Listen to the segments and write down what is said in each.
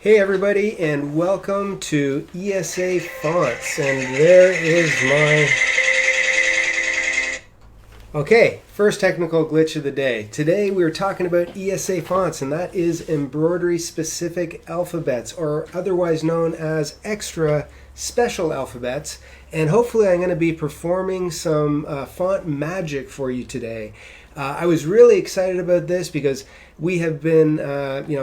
Hey everybody, and welcome to Esa Fonts. And there is my... Okay, first technical glitch of the day. Today we are talking about Esa Fonts, and that is embroidery specific alphabets, or otherwise known as extra special alphabets. And hopefully I'm going to be performing some font magic for you today. I was really excited about this because we have been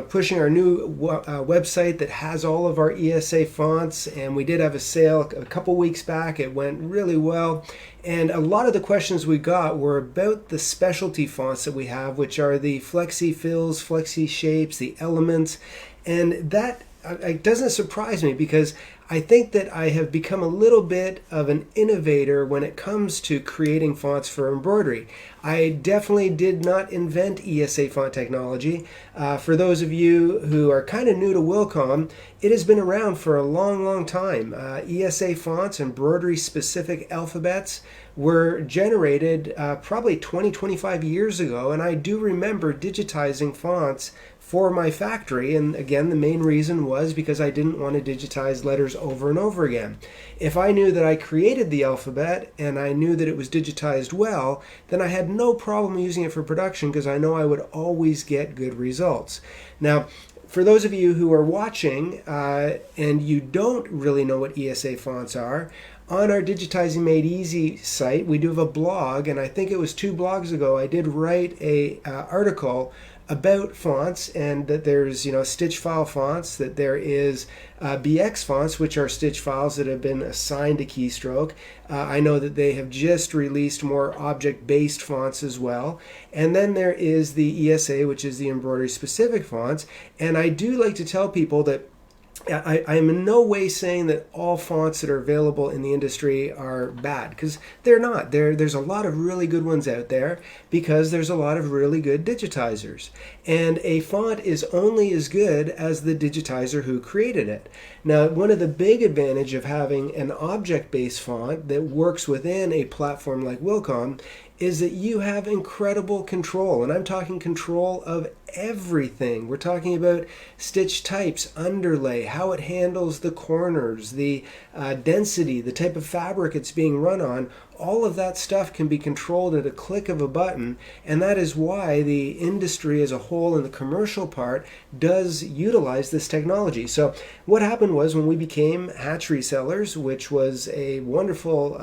pushing our new website that has all of our Esa fonts, and we did have a sale a couple weeks back. It went really well, and a lot of the questions we got were about the specialty fonts that we have, which are the Flexi Fills, Flexi Shapes, the Elements, and that it doesn't surprise me because I think that I have become a little bit of an innovator when it comes to creating fonts for embroidery. I definitely did not invent ESA font technology. For those of you who are kind of new to Wilcom, it has been around for a long time. ESA fonts, embroidery specific alphabets, were generated probably 25 years ago, and I do remember digitizing fonts for my factory, and again the main reason was because I didn't want to digitize letters over and over again. If I knew that I created the alphabet and I knew that it was digitized well, then I had no problem using it for production because I know I would always get good results. Now, for those of you who are watching and you don't really know what ESA fonts are, on our Digitizing Made Easy site, we do have a blog, and I think it was 2 blogs ago I did write a article about fonts, and that there's stitch file fonts, that there is BX fonts, which are stitch files that have been assigned a keystroke. I know that they have just released more object-based fonts as well. And then there is the ESA, which is the embroidery specific fonts. And I do like to tell people that I am in no way saying that all fonts that are available in the industry are bad, because they're not. There's a lot of really good ones out there because there's a lot of really good digitizers. And a font is only as good as the digitizer who created it. Now, one of the big advantages of having an object-based font that works within a platform like Wilcom is that you have incredible control, and I'm talking control of everything. We're talking about stitch types, underlay, how it handles the corners, the density, the type of fabric it's being run on. All of that stuff can be controlled at a click of a button, and that is why the industry as a whole and the commercial part does utilize this technology. So what happened was, when we became hatch resellers, which was a wonderful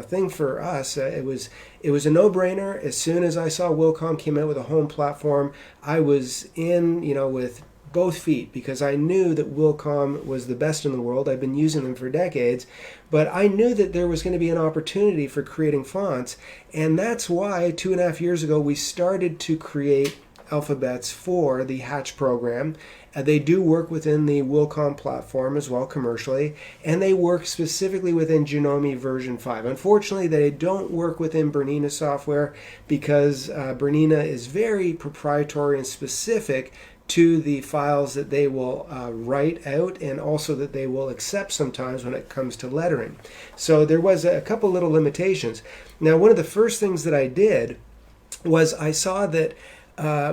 thing for us, it was a no-brainer. As soon as I saw Wilcom came out with a home platform, I was in with both feet, because I knew that Wilcom was the best in the world. I've been using them for decades, but I knew that there was going to be an opportunity for creating fonts, and that's why 2.5 years ago we started to create alphabets for the Hatch program. They do work within the Wilcom platform as well commercially, and they work specifically within Janome version 5. Unfortunately, they don't work within Bernina software because Bernina is very proprietary and specific to the files that they will write out, and also that they will accept sometimes when it comes to lettering. So there was a couple little limitations. Now, one of the first things that I did was I saw that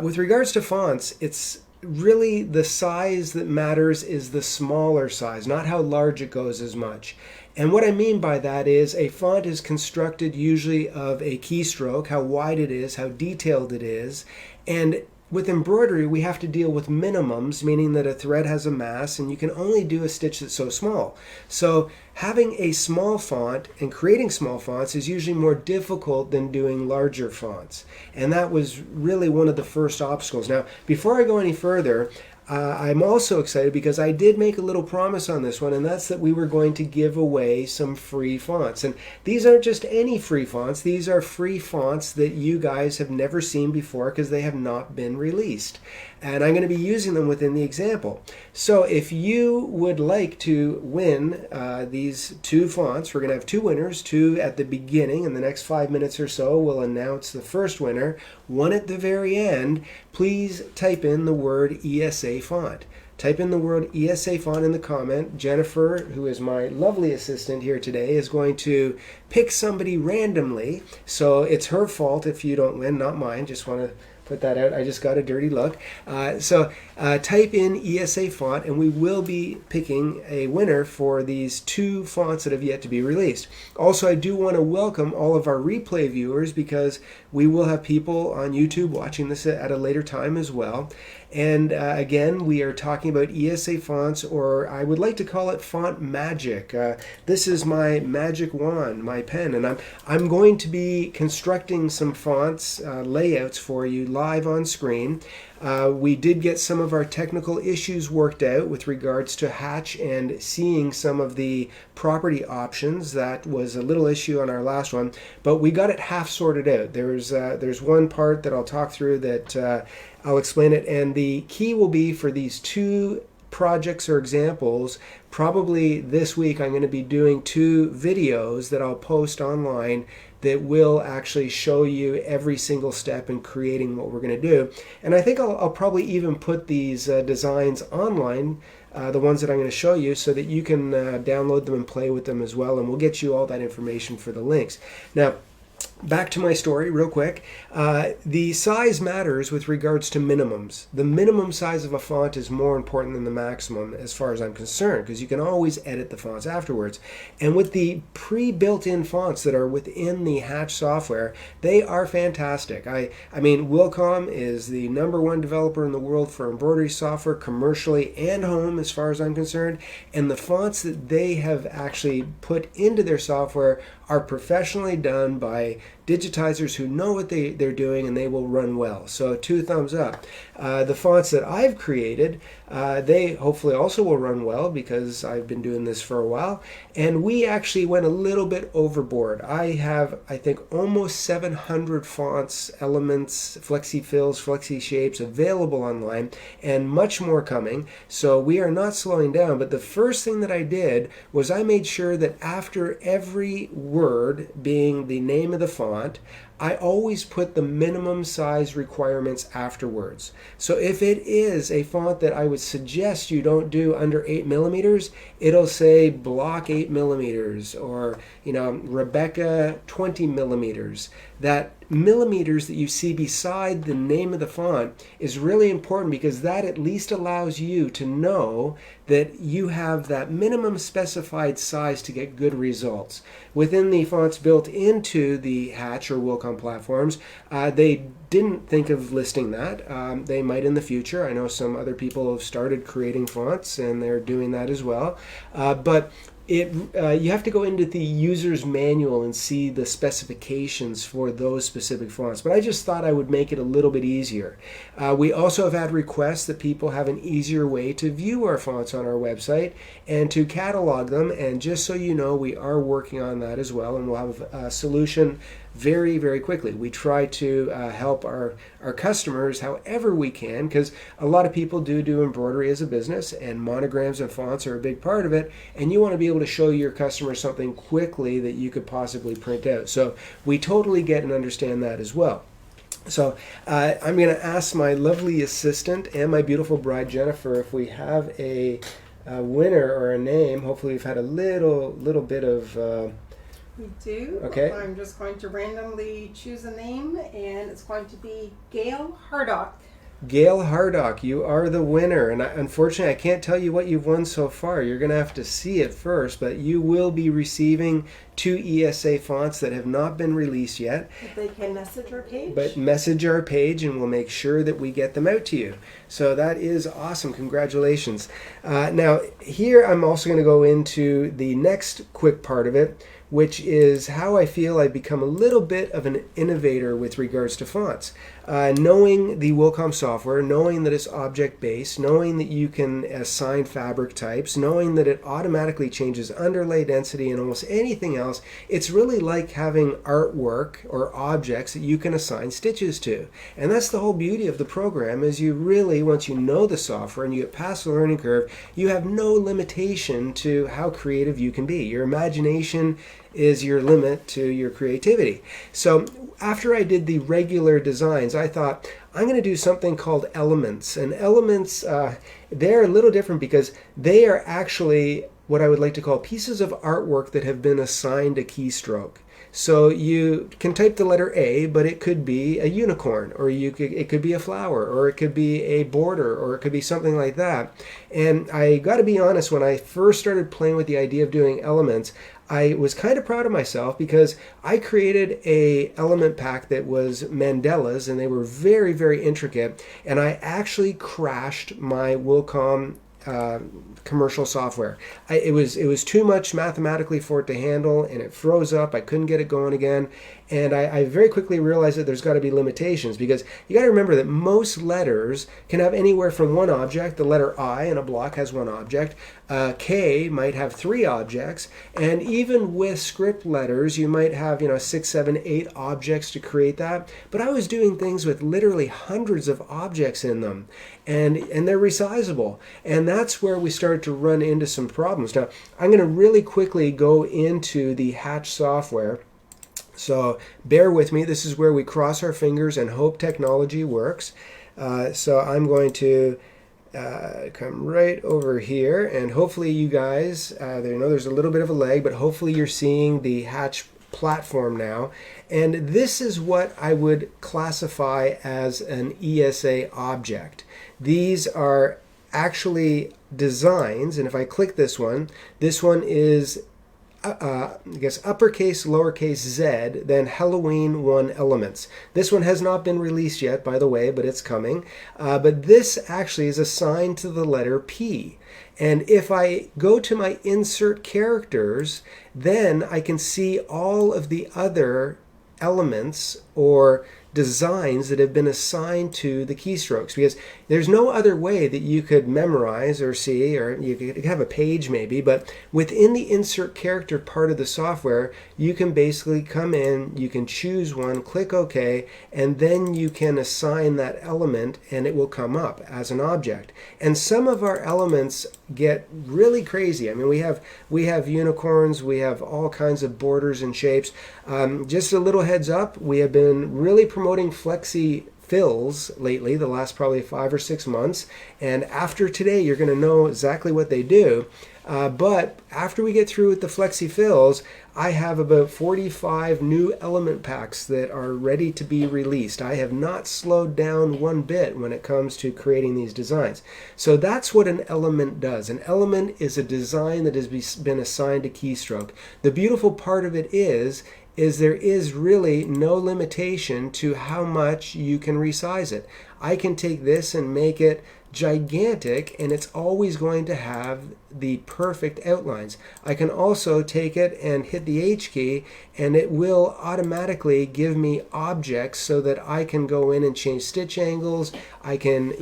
with regards to fonts, it's really the size that matters is the smaller size, not how large it goes as much. And what I mean by that is a font is constructed usually of a keystroke, how wide it is, how detailed it is, and with embroidery, we have to deal with minimums, meaning that a thread has a mass, and you can only do a stitch that's so small. So having a small font and creating small fonts is usually more difficult than doing larger fonts. And that was really one of the first obstacles. Now, before I go any further, I'm also excited because I did make a little promise on this one, and that's that we were going to give away some free fonts. And these aren't just any free fonts. These are free fonts that you guys have never seen before because they have not been released. And I'm going to be using them within the example. So if you would like to win these 2 fonts, we're going to have 2 winners, 2 at the beginning. In the next 5 minutes or so, we'll announce the first winner, 1 at the very end. Please type in the word ESA font. Type in the word ESA font in the comment. Jennifer, who is my lovely assistant here today, is going to pick somebody randomly. So it's her fault if you don't win, not mine. Just want to put that out. I just got a dirty look. So type in ESA font, and we will be picking a winner for these 2 fonts that have yet to be released. Also, I do want to welcome all of our replay viewers, because we will have people on YouTube watching this at a later time as well. And again, we are talking about ESA fonts, or I would like to call it font magic. This is my magic wand, my pen, and I'm going to be constructing some fonts layouts for you live on screen. We did get some of our technical issues worked out with regards to Hatch and seeing some of the property options. That was a little issue on our last one, but we got it half sorted out. There's one part that I'll talk through that I'll explain it, and the key will be for these 2 projects or examples. Probably this week I'm going to be doing 2 videos that I'll post online that will actually show you every single step in creating what we're going to do. And I think I'll probably even put these designs online, the ones that I'm going to show you, so that you can download them and play with them as well, and we'll get you all that information for the links. Now, back to my story real quick. The size matters with regards to minimums. The minimum size of a font is more important than the maximum as far as I'm concerned, because you can always edit the fonts afterwards. And with the pre-built-in fonts that are within the Hatch software, they are fantastic. I mean, Wilcom is the #1 developer in the world for embroidery software, commercially and home as far as I'm concerned. And the fonts that they have actually put into their software are professionally done by digitizers who know what they're doing, and they will run well. So 2 thumbs up. The fonts that I've created, they hopefully also will run well, because I've been doing this for a while. And we actually went a little bit overboard. I have, I think, almost 700 fonts, elements, Flexi Fills, Flexi Shapes available online, and much more coming. So we are not slowing down. But the first thing that I did was I made sure that after every word being the name of the font, I always put the minimum size requirements afterwards. So if it is a font that I would suggest you don't do under 8 millimeters, it'll say block 8 millimeters, or, you know, Rebecca 20 millimeters. That millimeters that you see beside the name of the font is really important, because that at least allows you to know that you have that minimum specified size to get good results. Within the fonts built into the Hatch or Wilcom platforms, they didn't think of listing that. They might in the future. I know some other people have started creating fonts, and they're doing that as well. But you have to go into the user's manual and see the specifications for those specific fonts. But I just thought I would make it a little bit easier. We also have had requests that people have an easier way to view our fonts on our website and to catalog them. And just so you know, we are working on that as well, and we'll have a solution very, very quickly. We try to help our customers however we can, because a lot of people do embroidery as a business, and monograms and fonts are a big part of it, and you want to be able to show your customers something quickly that you could possibly print out. So we totally get and understand that as well. So I'm going to ask my lovely assistant and my beautiful bride Jennifer if we have a winner or a name. Hopefully we've had a little bit of we do. Okay. I'm just going to randomly choose a name, and it's going to be Gail Hardock. Gail Hardock, you are the winner. And unfortunately, I can't tell you what you've won so far. You're going to have to see it first, but you will be receiving 2 ESA fonts that have not been released yet. If they can message our page. But message our page, and we'll make sure that we get them out to you. So that is awesome. Congratulations. Now, here I'm also going to go into the next quick part of it, which is how I feel I've become a little bit of an innovator with regards to fonts. Knowing the Wilcom software, knowing that it's object-based, knowing that you can assign fabric types, knowing that it automatically changes underlay density and almost anything else, it's really like having artwork or objects that you can assign stitches to. And that's the whole beauty of the program, is you really, once you know the software and you get past the learning curve, you have no limitation to how creative you can be. Your imagination is your limit to your creativity. So after I did the regular designs, I thought I'm going to do something called elements. And elements, they're a little different because they are actually what I would like to call pieces of artwork that have been assigned a keystroke. So you can type the letter A, but it could be a unicorn, or it could be a flower, or it could be a border, or it could be something like that. And I got to be honest, when I first started playing with the idea of doing elements, I was kind of proud of myself because I created a element pack that was mandalas, and they were very, very intricate. And I actually crashed my Wilcom commercial software. It was too much mathematically for it to handle, and it froze up. I couldn't get it going again, and I very quickly realized that there's got to be limitations, because you got to remember that most letters can have anywhere from one object. The letter I in a block has one object. K might have 3 objects, and even with script letters, you might have 6, 7, 8 objects to create that. But I was doing things with literally hundreds of objects in them, and they're resizable, and that's where we started to run into some problems. Now, I'm going to really quickly go into the Hatch software. So bear with me. This is where we cross our fingers and hope technology works. So I'm going to come right over here, and hopefully you guys, there's a little bit of a lag, but hopefully you're seeing the Hatch platform now. And this is what I would classify as an ESA object. These are actually designs, and if I click this one is I guess uppercase, lowercase z, then Halloween 1 elements. This one has not been released yet, by the way, but it's coming. But this actually is assigned to the letter P. And if I go to my insert characters, then I can see all of the other elements or designs that have been assigned to the keystrokes, because there's no other way that you could memorize or see, or you could have a page maybe, but within the insert character part of the software, you can basically come in, you can choose one, click OK, and then you can assign that element and it will come up as an object. And some of our elements get really crazy. I mean, we have unicorns, we have all kinds of borders and shapes. Just a little heads up, we have been really promoting Flexi Fills lately, the last probably 5 or 6 months, and after today you're going to know exactly what they do. But after we get through with the Flexi Fills, I have about 45 new element packs that are ready to be released. I have not slowed down one bit when it comes to creating these designs. So that's what an element does. An element is a design that has been assigned a keystroke. The beautiful part of it is there is really no limitation to how much you can resize it. I can take this and make it gigantic, and it's always going to have the perfect outlines. I can also take it and hit the H key, and it will automatically give me objects so that I can go in and change stitch angles. I can,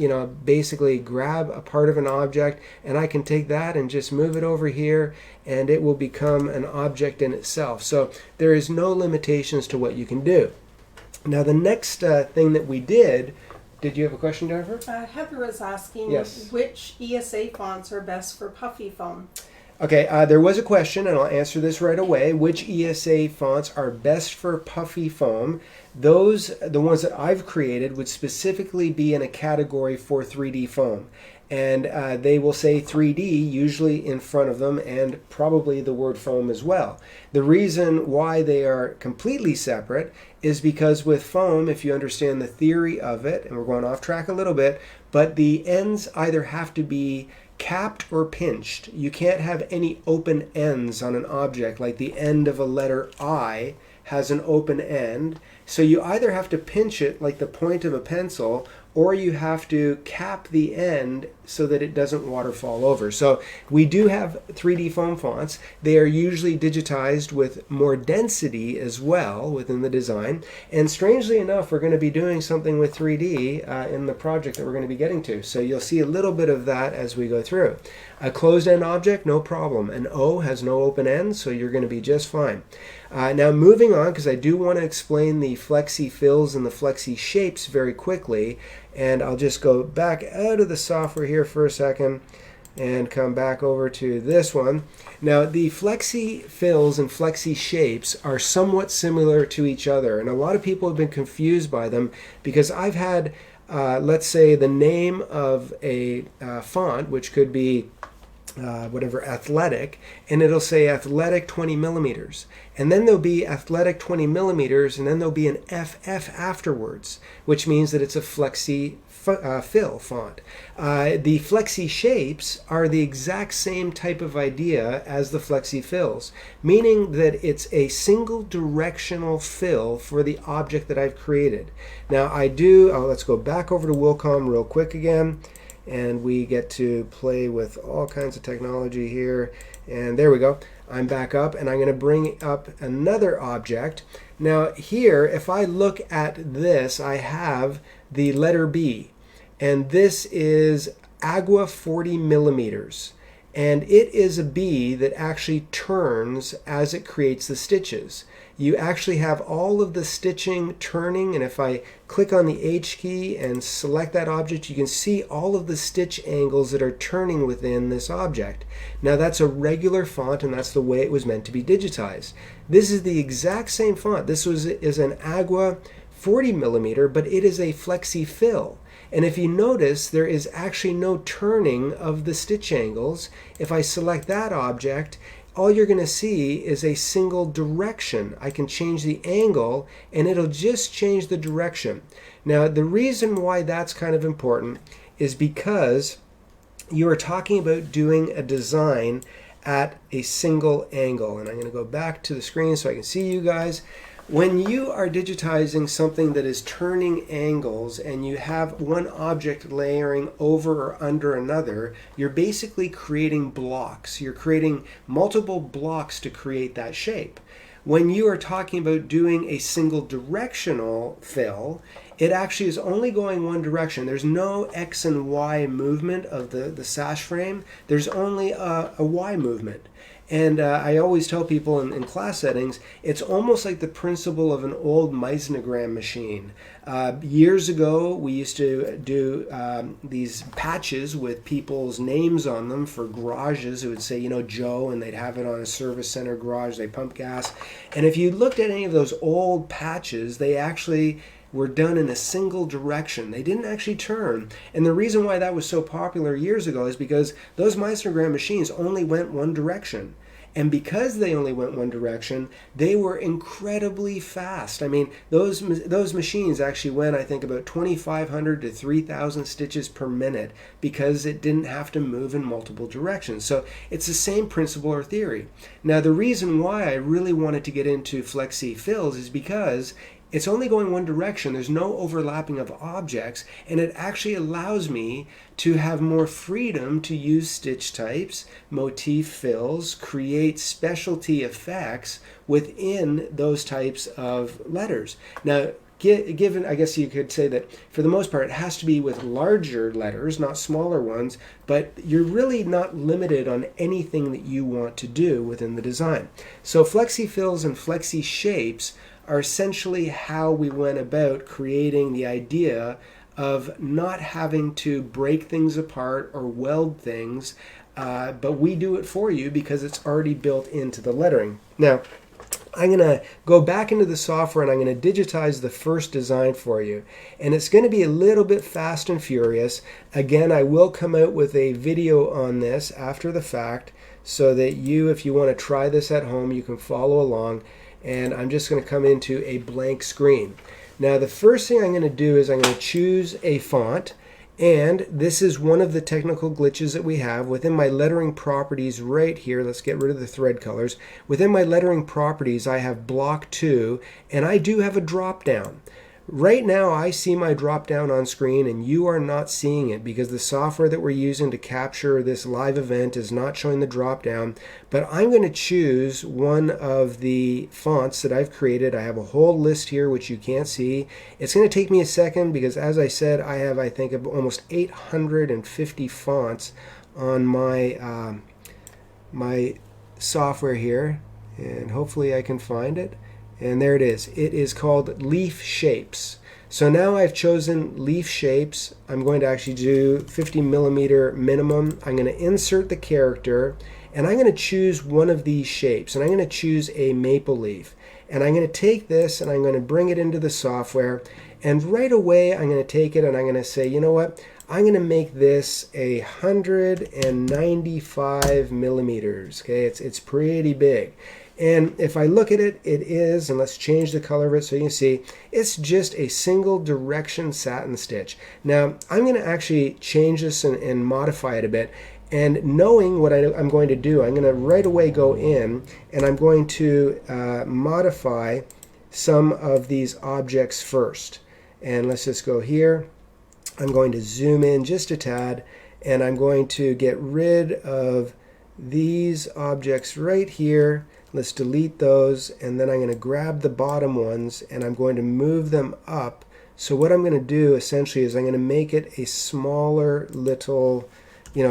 basically grab a part of an object, and I can take that and just move it over here, and it will become an object in itself. So there is no limitations to what you can do. Now, the next thing that we did you have a question, Jennifer? Heather is asking Yes. which ESA fonts are best for Puffy foam. Okay, there was a question, and I'll answer this right away. Which ESA fonts are best for Puffy foam? The ones that I've created, would specifically be in a category for 3D foam. And they will say 3D usually in front of them, and probably the word foam as well. The reason why they are completely separate is because with foam, if you understand the theory of it, and we're going off track a little bit, but the ends either have to be capped or pinched. You can't have any open ends on an object, like the end of a letter I has an open end. So you either have to pinch it like the point of a pencil, or you have to cap the end so that it doesn't waterfall over. So we do have 3D foam fonts. They are usually digitized with more density as well within the design. And strangely enough, we're going to be doing something with 3D in the project that we're going to be getting to. So you'll see a little bit of that as we go through. A closed end object, no problem. An O has no open end, so you're going to be just fine. Now moving on, because I do want to explain the Flexi Fills and the Flexi Shapes very quickly, and I'll just go back out of the software here for a second and come back over to this one. Now the Flexi Fills and Flexi Shapes are somewhat similar to each other, and a lot of people have been confused by them because I've had, let's say, the name of a font, which could be whatever, athletic, and it'll say athletic 20 millimeters. And then there'll be athletic 20 millimeters, and then there'll be an FF afterwards, which means that it's a Flexi Fill font. The Flexi Shapes are the exact same type of idea as the Flexi Fills, meaning that it's a single directional fill for the object that I've created. Now let's go back over to Wilcom real quick again, and we get to play with all kinds of technology here. And there we go. I'm back up, and I'm going to bring up another object. Now here, if I look at this, I have the letter B, and this is Agua 40 millimeters. And it is a bee that actually turns as it creates the stitches. You actually have all of the stitching turning, and if I click on the H key and select that object, you can see all of the stitch angles that are turning within this object. Now that's a regular font, and that's the way it was meant to be digitized. This is the exact same font. This is an Agua 40 millimeter, but it is a Flexi Fill. And if you notice, there is actually no turning of the stitch angles. If I select that object, all you're going to see is a single direction. I can change the angle, and it'll just change the direction. Now, the reason why that's kind of important is because you are talking about doing a design at a single angle. And I'm going to go back to the screen so I can see you guys. When you are digitizing something that is turning angles and you have one object layering over or under another, you're basically creating blocks. You're creating multiple blocks to create that shape. When you are talking about doing a single directional fill, it actually is only going one direction. There's no X and Y movement of the sash frame. There's only a Y movement. And I always tell people in class settings, it's almost like the principle of an old Monogram machine. Years ago, we used to do these patches with people's names on them for garages. It would say, Joe, and they'd have it on a service center garage. They pump gas. And if you looked at any of those old patches, they actually were done in a single direction. They didn't actually turn. And the reason why that was so popular years ago is because those Monogram machines only went one direction. And because they only went one direction, they were incredibly fast. I mean, those machines actually went, I think, about 2,500 to 3,000 stitches per minute because it didn't have to move in multiple directions. So it's the same principle or theory. Now, the reason why I really wanted to get into Flexi Fills is because it's only going one direction. There's no overlapping of objects, and it actually allows me to have more freedom to use stitch types, motif fills, create specialty effects within those types of letters. Now, given, I guess you could say that for the most part, it has to be with larger letters, not smaller ones, but you're really not limited on anything that you want to do within the design. So Flexi Fills and Flexi Shapes are essentially how we went about creating the idea of not having to break things apart or weld things, but we do it for you because it's already built into the lettering. Now, I'm going to go back into the software and I'm going to digitize the first design for you. And it's going to be a little bit fast and furious. Again, I will come out with a video on this after the fact so that you, if you want to try this at home, you can follow along. And I'm just going to come into a blank screen. Now the first thing I'm going to do is I'm going to choose a font, and this is one of the technical glitches that we have within my lettering properties right here. Let's get rid of the thread colors. Within my lettering properties I have block 2, and I do have a drop down. Right now I see my drop down on screen and you are not seeing it because the software that we're using to capture this live event is not showing the drop down, but I'm going to choose one of the fonts that I've created. I have a whole list here which you can't see. It's going to take me a second because, as I said, I have, I think, almost 850 fonts on my my software here, and hopefully I can find it. And there it is. It is called Leaf Shapes. So now I've chosen Leaf Shapes. I'm going to actually do 50 millimeter minimum. I'm going to insert the character, and I'm going to choose one of these shapes, and I'm going to choose a maple leaf. And I'm going to take this and I'm going to bring it into the software, And right away I'm going to take it and I'm going to say, you know what, I'm going to make this 195 millimeters. Okay, it's pretty big. And if I look at it, it is, and let's change the color of it so you can see, it's just a single direction satin stitch. Now, I'm going to actually change this and modify it a bit. And knowing what I'm going to do, I'm going to right away go in and I'm going to modify some of these objects first. And let's just go here. I'm going to zoom in just a tad, and I'm going to get rid of these objects right here. Let's delete those, and then I'm going to grab the bottom ones and I'm going to move them up. So what I'm going to do essentially is I'm going to make it a smaller little,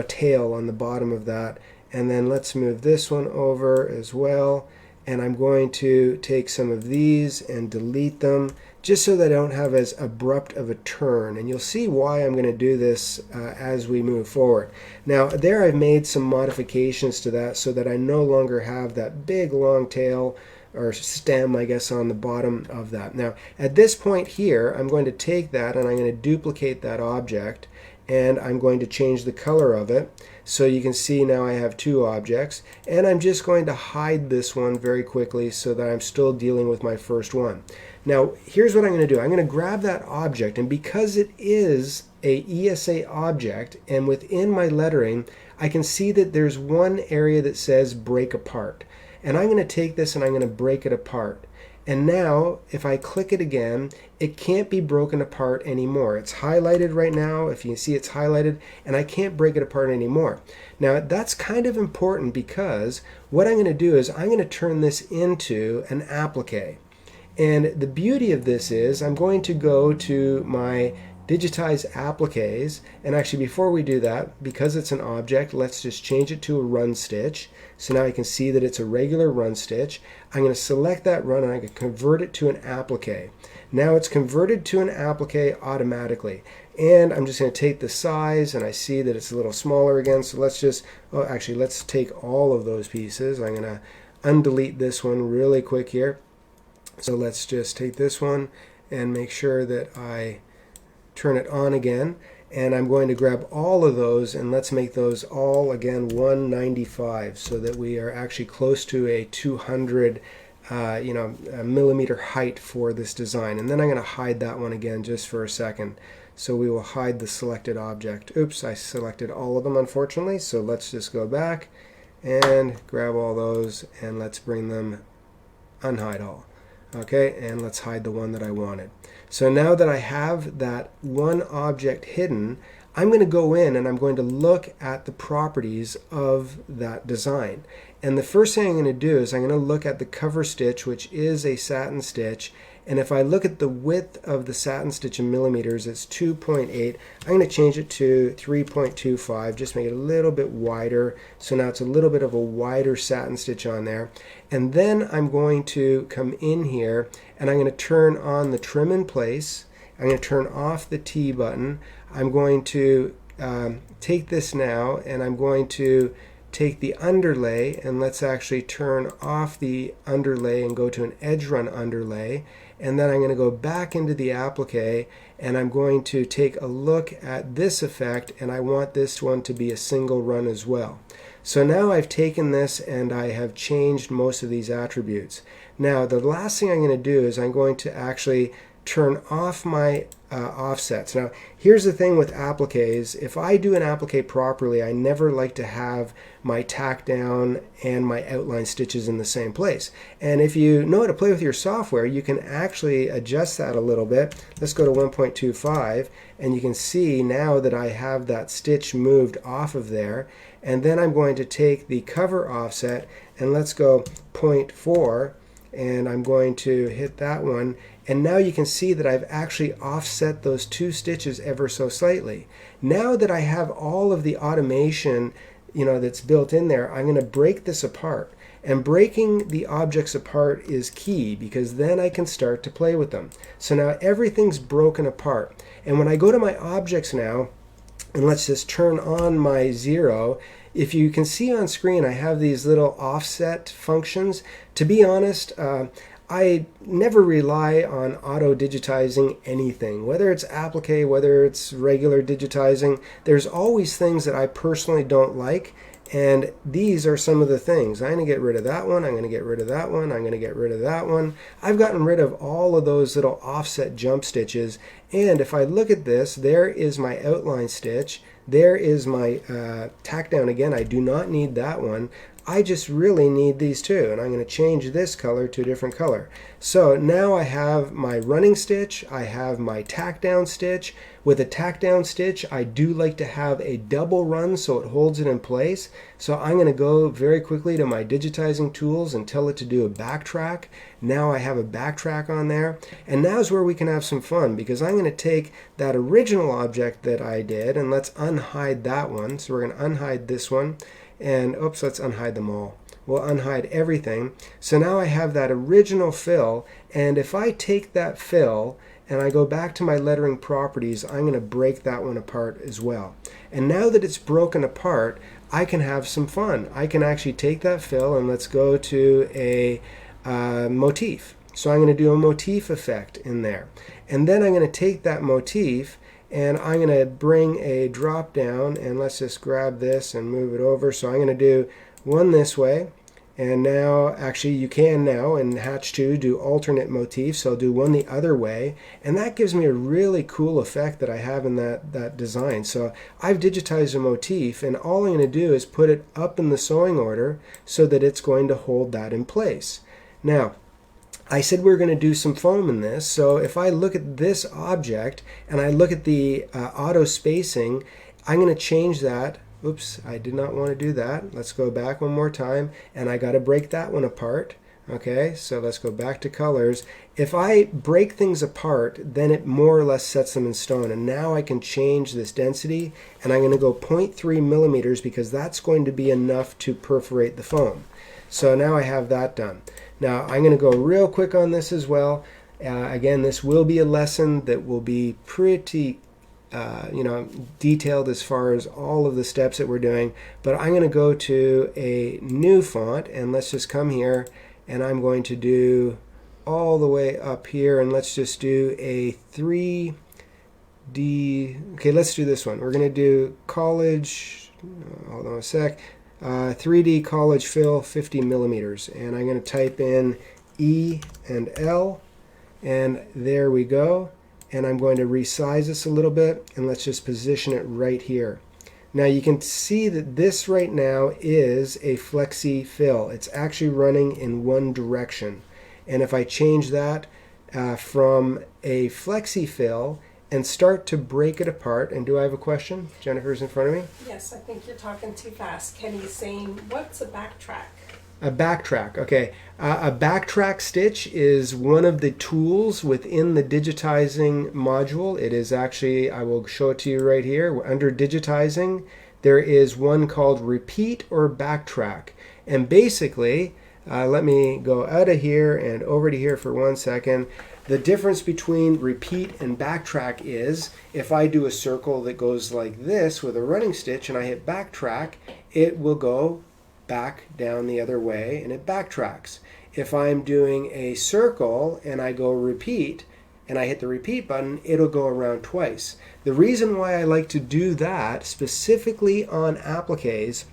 tail on the bottom of that. And then let's move this one over as well. And I'm going to take some of these and delete them just so that I don't have as abrupt of a turn. And you'll see why I'm going to do this as we move forward. Now there I've made some modifications to that so that I no longer have that big long tail or stem, I guess, on the bottom of that. Now at this point here, I'm going to take that and I'm going to duplicate that object, and I'm going to change the color of it. So you can see now I have two objects, and I'm just going to hide this one very quickly so that I'm still dealing with my first one. Now here's what I'm going to do. I'm going to grab that object, and because it is a ESA object and within my lettering I can see that there's one area that says break apart, and I'm going to take this and I'm going to break it apart. And now if I click it again, it can't be broken apart anymore. It's highlighted right now. If you see, it's highlighted, and I can't break it apart anymore. Now that's kind of important because what I'm going to do is I'm going to turn this into an applique. And the beauty of this is I'm going to go to my digitize appliques, and actually before we do that, because it's an object, let's just change it to a run stitch. So now I can see that it's a regular run stitch. I'm going to select that run and I can convert it to an applique. Now it's converted to an applique automatically, and I'm just going to take the size and I see that it's a little smaller again, so let's just, let's take all of those pieces. I'm going to undelete this one really quick here. So let's just take this one and make sure that I turn it on again, and I'm going to grab all of those and let's make those all again 195 so that we are actually close to a 200 millimeter height for this design. And then I'm going to hide that one again just for a second. So we will hide the selected object. Oops, I selected all of them unfortunately, so let's just go back and grab all those and let's bring them, unhide all. Okay, and let's hide the one that I wanted. So now that I have that one object hidden, I'm going to go in and I'm going to look at the properties of that design. And the first thing I'm going to do is I'm going to look at the cover stitch, which is a satin stitch. And if I look at the width of the satin stitch in millimeters, it's 2.8. I'm going to change it to 3.25, just make it a little bit wider. So now it's a little bit of a wider satin stitch on there. And then I'm going to come in here and I'm going to turn on the trim in place. I'm going to turn off the T button. I'm going to take this now and I'm going to take the underlay, and let's actually turn off the underlay and go to an edge run underlay. And then I'm going to go back into the applique and I'm going to take a look at this effect, and I want this one to be a single run as well. So now I've taken this and I have changed most of these attributes. Now the last thing I'm going to do is I'm going to actually turn off my offsets. Now here's the thing with appliques. If I do an applique properly, I never like to have my tack down and my outline stitches in the same place. And if you know how to play with your software, you can actually adjust that a little bit. Let's go to 1.25 and you can see now that I have that stitch moved off of there. And then I'm going to take the cover offset and let's go 0.4, and I'm going to hit that one. And now you can see that I've actually offset those two stitches ever so slightly. Now that I have all of the automation, that's built in there, I'm going to break this apart. And breaking the objects apart is key because then I can start to play with them. So now everything's broken apart. And when I go to my objects now, and let's just turn on my 0, if you can see on screen, I have these little offset functions. To be honest, I never rely on auto digitizing anything, whether it's applique, whether it's regular digitizing. There's always things that I personally don't like, and these are some of the things. I'm going to get rid of that one, I'm going to get rid of that one, I'm going to get rid of that one. I've gotten rid of all of those little offset jump stitches, and if I look at this, there is my outline stitch, there is my tack down again. I do not need that one. I just really need these two, and I'm going to change this color to a different color. So now I have my running stitch, I have my tack down stitch. With a tack down stitch, I do like to have a double run so it holds it in place. So I'm going to go very quickly to my digitizing tools and tell it to do a backtrack. Now I have a backtrack on there, and now's where we can have some fun, because I'm going to take that original object that I did, and let's unhide that one. So we're going to unhide this one. And oops, let's unhide them all. We'll unhide everything. So now I have that original fill, and if I take that fill and I go back to my lettering properties, I'm going to break that one apart as well. And now that it's broken apart, I can have some fun. I can actually take that fill, and let's go to a motif. So I'm going to do a motif effect in there. And then I'm going to take that motif, and I'm going to bring a drop down, and let's just grab this and move it over. So I'm going to do one this way, and now actually you can now in Hatch 2 do alternate motifs. So I'll do one the other way, and that gives me a really cool effect that I have in that design. So I've digitized a motif, and all I'm going to do is put it up in the sewing order so that it's going to hold that in place. Now, I said we were going to do some foam in this, so if I look at this object and I look at the auto spacing, I'm going to change that. Oops, I did not want to do that. Let's go back one more time, and I got to break that one apart. Okay, so let's go back to colors. If I break things apart, then it more or less sets them in stone, and now I can change this density, and I'm going to go 0.3 millimeters because that's going to be enough to perforate the foam. So now I have that done. Now I'm going to go real quick on this as well. Again, this will be a lesson that will be pretty detailed as far as all of the steps that we're doing, but I'm going to go to a new font, and let's just come here, and I'm going to do all the way up here, and let's just do a 3D. Okay, let's do this one. We're going to do college, hold on a sec, 3D college fill 50 millimeters, and I'm going to type in E and L, and there we go. And I'm going to resize this a little bit, and let's just position it right here. Now you can see that this right now is a flexi fill. It's actually running in one direction, and if I change that from a flexi fill and start to break it apart, and do I have a question? Jennifer's in front of me. Yes, I think you're talking too fast. Kenny's saying, what's a backtrack? A backtrack, okay. A backtrack stitch is one of the tools within the digitizing module. It is actually, I will show it to you right here. Under digitizing, there is one called repeat or backtrack. And basically, let me go out of here and over to here for 1 second. The difference between repeat and backtrack is if I do a circle that goes like this with a running stitch and I hit backtrack, it will go back down the other way and it backtracks. If I'm doing a circle and I go repeat and I hit the repeat button, it'll go around twice. The reason why I like to do that specifically on appliques,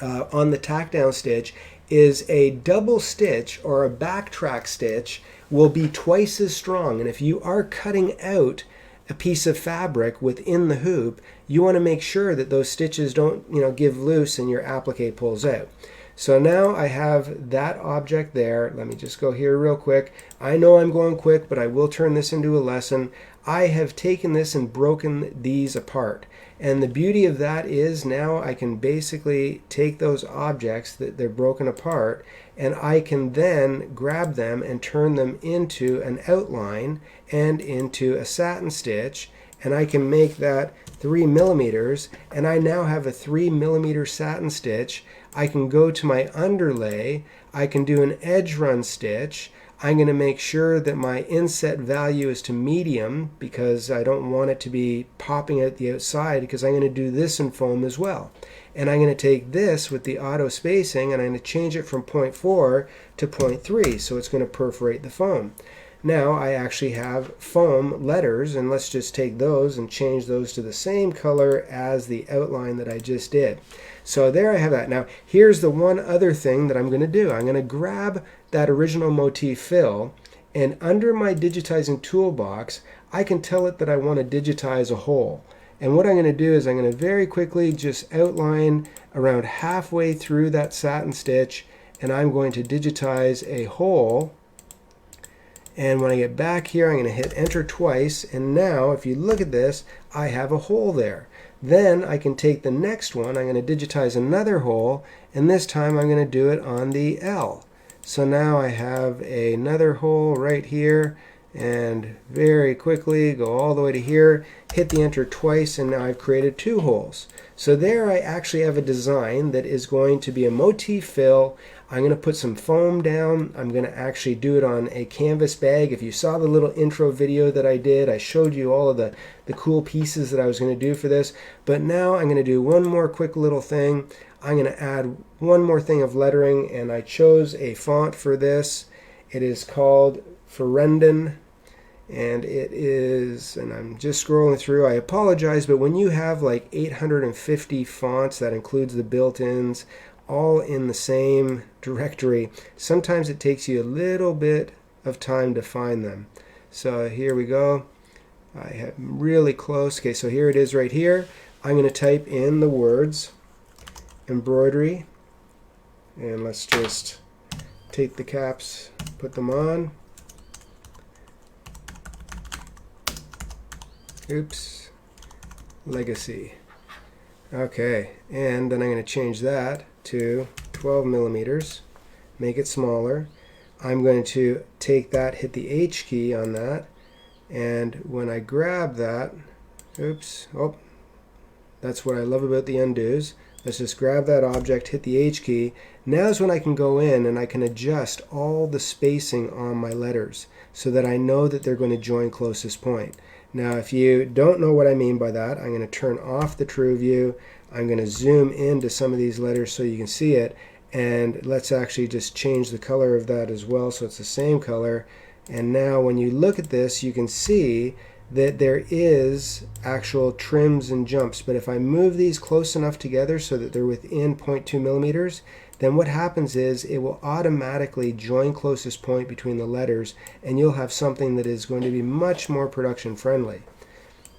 on the tack down stitch, is a double stitch or a backtrack stitch will be twice as strong. And if you are cutting out a piece of fabric within the hoop, you want to make sure that those stitches don't give loose and your applique pulls out. So now I have that object there. Let me just go here real quick. I know I'm going quick, but I will turn this into a lesson. I have taken this and broken these apart. And the beauty of that is now I can basically take those objects that they're broken apart, and I can then grab them and turn them into an outline and into a satin stitch, and I can make that 3 millimeters, and I now have a 3 millimeter satin stitch. I can go to my underlay, I can do an edge run stitch, I'm going to make sure that my inset value is to medium because I don't want it to be popping out the outside, because I'm going to do this in foam as well. And I'm going to take this with the auto spacing and I'm going to change it from 0.4 to 0.3, so it's going to perforate the foam. Now I actually have foam letters, and let's just take those and change those to the same color as the outline that I just did. So there I have that. Now here's the one other thing that I'm going to do. I'm going to grab that original motif fill, and under my digitizing toolbox I can tell it that I want to digitize a hole. And what I'm going to do is I'm going to very quickly just outline around halfway through that satin stitch, and I'm going to digitize a hole. And when I get back here, I'm going to hit enter twice, and now if you look at this, I have a hole there. Then I can take the next one, I'm going to digitize another hole, and this time I'm going to do it on the L. So now I have another hole right here, and very quickly go all the way to here, hit the enter twice, and now I've created 2 holes. So there I actually have a design that is going to be a motif fill. I'm going to put some foam down. I'm going to actually do it on a canvas bag. If you saw the little intro video that I did, I showed you all of the cool pieces that I was going to do for this. But now I'm going to do one more quick little thing. I'm going to add one more thing of lettering, and I chose a font for this. It is called Ferenden, and it is, and I'm just scrolling through, I apologize, but when you have like 850 fonts, that includes the built-ins, all in the same directory, sometimes it takes you a little bit of time to find them. So here we go. I have really close. Okay, so here it is right here. I'm going to type in the words embroidery, and let's just take the caps, put them on. Oops, legacy. Okay, and then I'm going to change that to 12 millimeters, make it smaller. I'm going to take that, hit the H key on that, and when I grab that, oops, oh, that's what I love about the undos. Let's just grab that object, hit the H key. Now's when I can go in and I can adjust all the spacing on my letters so that I know that they're going to join closest point. Now, if you don't know what I mean by that, I'm going to turn off the true view. I'm going to zoom into some of these letters so you can see it. And let's actually just change the color of that as well so it's the same color. And now when you look at this, you can see that there is actual trims and jumps. But if I move these close enough together so that they're within 0.2 millimeters, then what happens is it will automatically join closest point between the letters, and you'll have something that is going to be much more production friendly.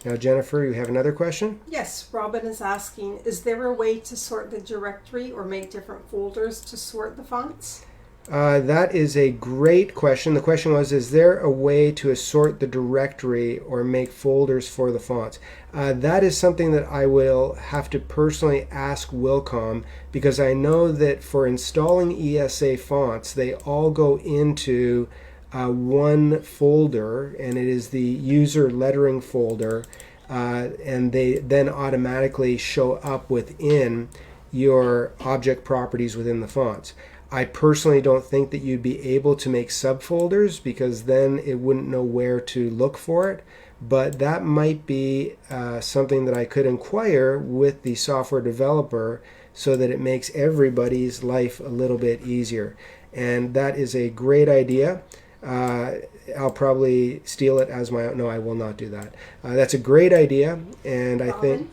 Now, Jennifer, you have another question? Yes, Robin is asking, is there a way to sort the directory or make different folders to sort the fonts? That is a great question. The question was, is there a way to assort the directory or make folders for the fonts? That is something that I will have to personally ask Wilcom, because I know that for installing ESA fonts, they all go into one folder, and it is the user lettering folder, and they then automatically show up within your object properties within the fonts. I personally don't think that you'd be able to make subfolders, because then it wouldn't know where to look for it. But that might be something that I could inquire with the software developer so that it makes everybody's life a little bit easier. And that is a great idea. I'll probably steal it as my own. No, I will not do that. That's a great idea, and I think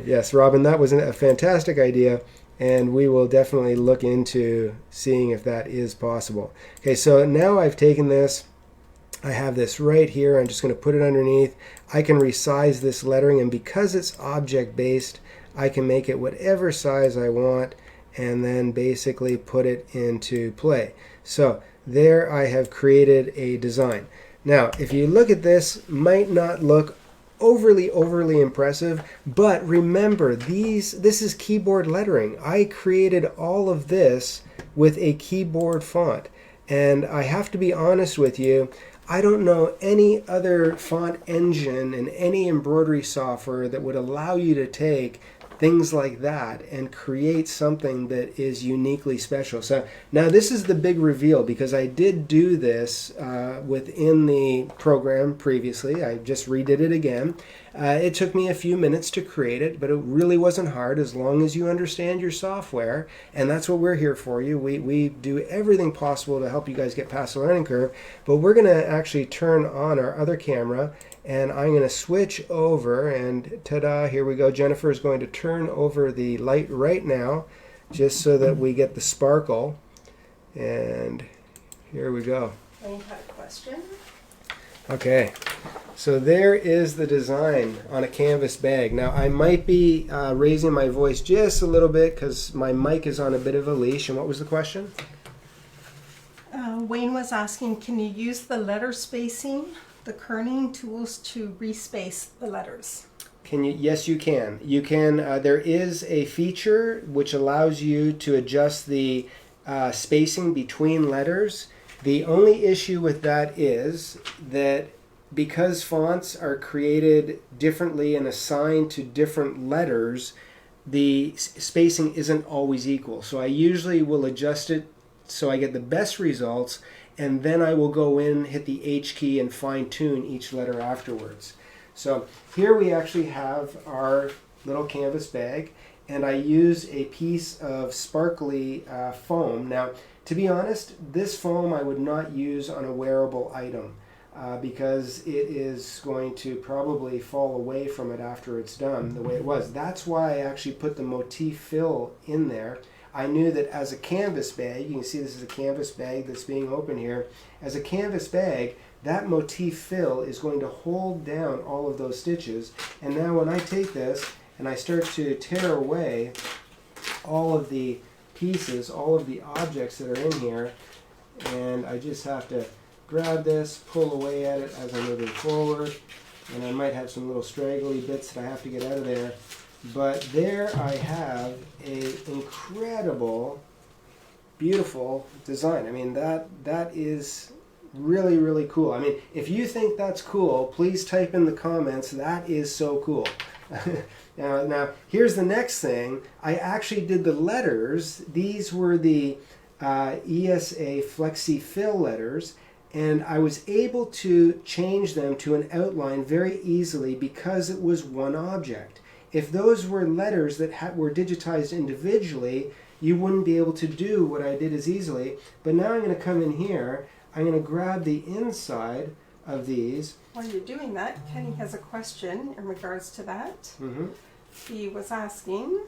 yes, Robin, that was a fantastic idea. And we will definitely look into seeing if that is possible. Okay, so now I've taken this. I have this right here. I'm just going to put it underneath. I can resize this lettering, and because it's object-based, I can make it whatever size I want and then basically put it into play. So there I have created a design. Now, if you look at this, might not look overly impressive, but remember, this is keyboard lettering. I created all of this with a keyboard font, and I have to be honest with you, I don't know any other font engine and any embroidery software that would allow you to take things like that, and create something that is uniquely special. So now this is the big reveal, because I did do this within the program previously. I just redid it again. It took me a few minutes to create it, but it really wasn't hard as long as you understand your software, and that's what we're here for you. We do everything possible to help you guys get past the learning curve, but we're going to actually turn on our other camera, and I'm going to switch over, and ta-da, here we go. Jennifer is going to turn over the light right now, just so that we get the sparkle, and here we go. Wayne had a question. Okay, so there is the design on a canvas bag. Now I might be raising my voice just a little bit because my mic is on a bit of a leash. And what was the question? Wayne was asking, can you use the letter spacing, the kerning tools to respace the letters? Can you? Yes, you can. You can. There is a feature which allows you to adjust the spacing between letters. The only issue with that is that because fonts are created differently and assigned to different letters, the spacing isn't always equal. So I usually will adjust it so I get the best results, and then I will go in, hit the H key, and fine-tune each letter afterwards. So here we actually have our little canvas bag, and I use a piece of sparkly foam. Now, to be honest, this foam I would not use on a wearable item because it is going to probably fall away from it after it's done the way it was. That's why I actually put the motif fill in there. I knew that as a canvas bag, you can see this is a canvas bag that's being opened here. As a canvas bag, that motif fill is going to hold down all of those stitches. And now when I take this and I start to tear away all of the pieces, all of the objects that are in here, and I just have to grab this, pull away at it as I'm moving forward, and I might have some little straggly bits that I have to get out of there. But there I have a incredible, beautiful design. I mean, that is really, really cool. I mean, if you think that's cool, please type in the comments, that is so cool. Now, here's the next thing. I actually did the letters. These were the ESA Flexi Fill letters, and I was able to change them to an outline very easily because it was one object. If those were letters that were digitized individually, you wouldn't be able to do what I did as easily. But now I'm going to come in here, I'm going to grab the inside of these. While you're doing that, Kenny has a question in regards to that. Mm-hmm. He was asking,